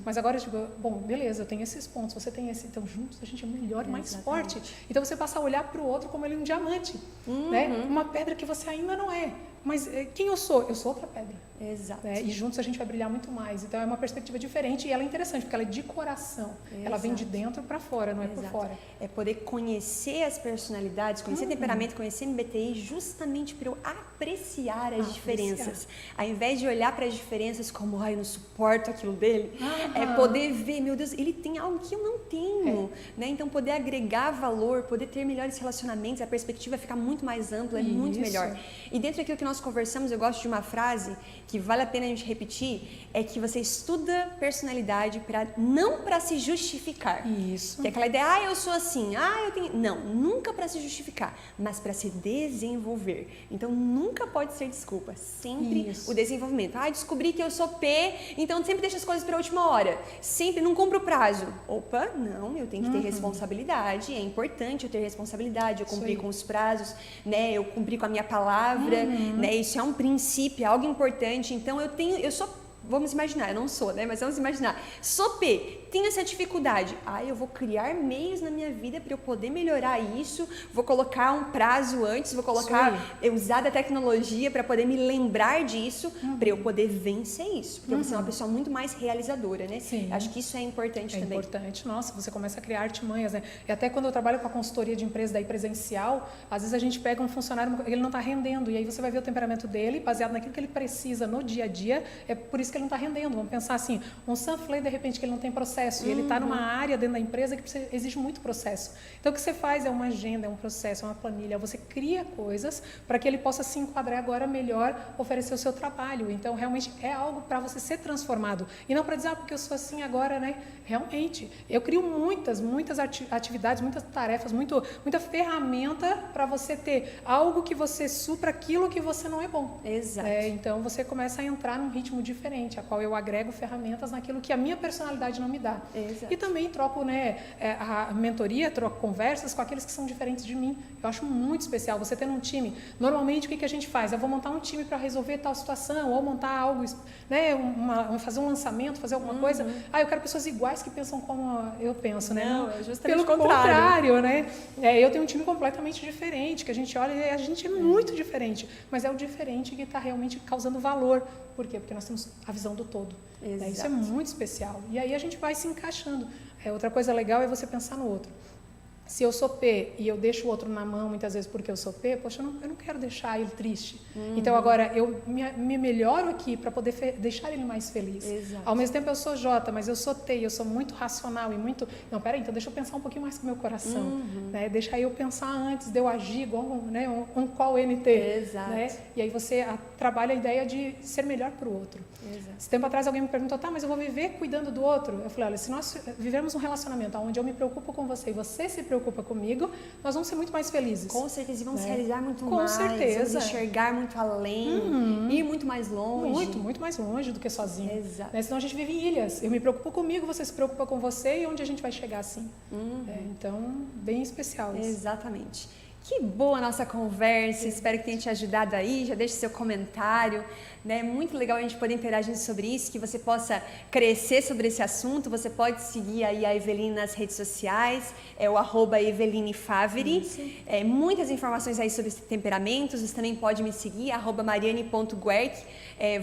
Mas agora eu digo, bom, beleza, eu tenho esses pontos, você tem esse, então juntos a gente é melhor e mais forte. Então você passa a olhar para o outro como ele é um diamante, né? Uma pedra que você ainda não é. Mas quem eu sou? Eu sou outra pedra. Exato. Né? E juntos a gente vai brilhar muito mais. Então é uma perspectiva diferente e ela é interessante, porque ela é de coração. Ela vem de dentro para fora, não é por fora. É poder conhecer as personalidades, conhecer temperamento, conhecer MBTI, justamente para eu apreciar as diferenças. Ao invés de olhar para as diferenças como, eu não suporto aquilo dele, é poder ver, meu Deus, ele tem algo que eu não tenho. Né? Então, poder agregar valor, poder ter melhores relacionamentos, a perspectiva fica muito mais ampla, é muito melhor. E dentro daquilo que nós conversamos, eu gosto de uma frase que vale a pena a gente repetir, é que você estuda personalidade não para se justificar. Isso. Que é aquela ideia, eu sou assim, eu tenho... Não, nunca para se justificar, mas para se desenvolver. Então, nunca pode ser desculpa, sempre o desenvolvimento. Descobri que eu sou P, então sempre deixo as coisas para a última hora. Sempre não cumpro o prazo. Opa, não, eu tenho que ter responsabilidade, é importante eu ter responsabilidade, eu cumprir com os prazos, né? Eu cumprir com a minha palavra, né? Isso é um princípio, é algo importante. Então, eu sou, vamos imaginar, eu não sou, né? Mas vamos imaginar, sou P, tenho essa dificuldade. Eu vou criar meios na minha vida para eu poder melhorar isso, vou colocar um prazo antes, vou colocar, usar da tecnologia para poder me lembrar disso, para eu poder vencer isso. Porque você é uma pessoa muito mais realizadora, né? Sim. Acho que isso é importante também. É importante. Nossa, você começa a criar artimanhas, né? E até quando eu trabalho com a consultoria de empresa daí presencial, às vezes a gente pega um funcionário, ele não está rendendo, e aí você vai ver o temperamento dele, baseado naquilo que ele precisa no dia a dia, é por isso que ele não está rendendo. Vamos pensar assim, um sunflake, de repente, que ele não tem processo, e ele está numa área dentro da empresa que exige muito processo. Então, o que você faz é uma agenda, é um processo, é uma planilha, você cria coisas para que ele possa se enquadrar agora melhor, oferecer o seu trabalho. Então, realmente, é algo para você ser transformado. E não para dizer, porque eu sou assim agora, né? Realmente, eu crio muitas atividades, muitas tarefas, muita ferramenta para você ter algo que você supra aquilo que você não é bom. Exato. Então, você começa a entrar num ritmo diferente, a qual eu agrego ferramentas naquilo que a minha personalidade não me dá. Exato. E também troco, né, a mentoria, troco conversas com aqueles que são diferentes de mim. Eu acho muito especial você ter um time. Normalmente, o que a gente faz? Eu vou montar um time para resolver tal situação, ou montar algo, né, fazer um lançamento, fazer alguma coisa. Eu quero pessoas iguais que pensam como eu penso, né? Não, é justamente pelo contrário, né? Eu tenho um time completamente diferente, que a gente olha e a gente é muito diferente, mas é o diferente que está realmente causando valor. Por quê? Porque nós temos a visão do todo. Isso é muito especial. E aí a gente vai se encaixando. Outra coisa legal é você pensar no outro. Se eu sou P e eu deixo o outro na mão muitas vezes porque eu sou P, poxa, eu não quero deixar ele triste. Então agora eu me melhoro aqui para poder deixar ele mais feliz. Exato. Ao mesmo tempo eu sou J, mas eu sou T, eu sou muito racional e muito... Não, peraí, então deixa eu pensar um pouquinho mais com o meu coração. Né? Deixa eu pensar antes de eu agir igual qual NT. Exato. Né? E aí você trabalha a ideia de ser melhor para o outro. Exato. Esse tempo atrás alguém me perguntou, mas eu vou viver cuidando do outro? Eu falei, olha, se nós vivemos um relacionamento onde eu me preocupo com você e você se preocupa comigo, nós vamos ser muito mais felizes. Com certeza, e vamos se realizar muito com mais. certeza. Vamos enxergar muito além, ir muito mais longe. Muito mais longe do que sozinho. Exato. Senão a gente vive em ilhas. Eu me preocupo comigo, você se preocupa com você e onde a gente vai chegar assim. Então, bem especial isso. Exatamente. Que boa a nossa conversa, espero que tenha te ajudado aí, já deixe seu comentário, né? Muito legal a gente poder interagir sobre isso, que você possa crescer sobre esse assunto, você pode seguir aí a Eveline nas redes sociais, é o @EvelineFaveri, muitas informações aí sobre temperamentos, você também pode me seguir, @mariane.guerc,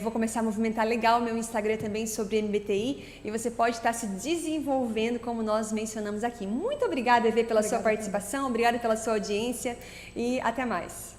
vou começar a movimentar legal o meu Instagram também sobre MBTI e você pode estar se desenvolvendo como nós mencionamos aqui. Muito obrigada, Eve, pela sua participação, obrigada pela sua audiência e até mais.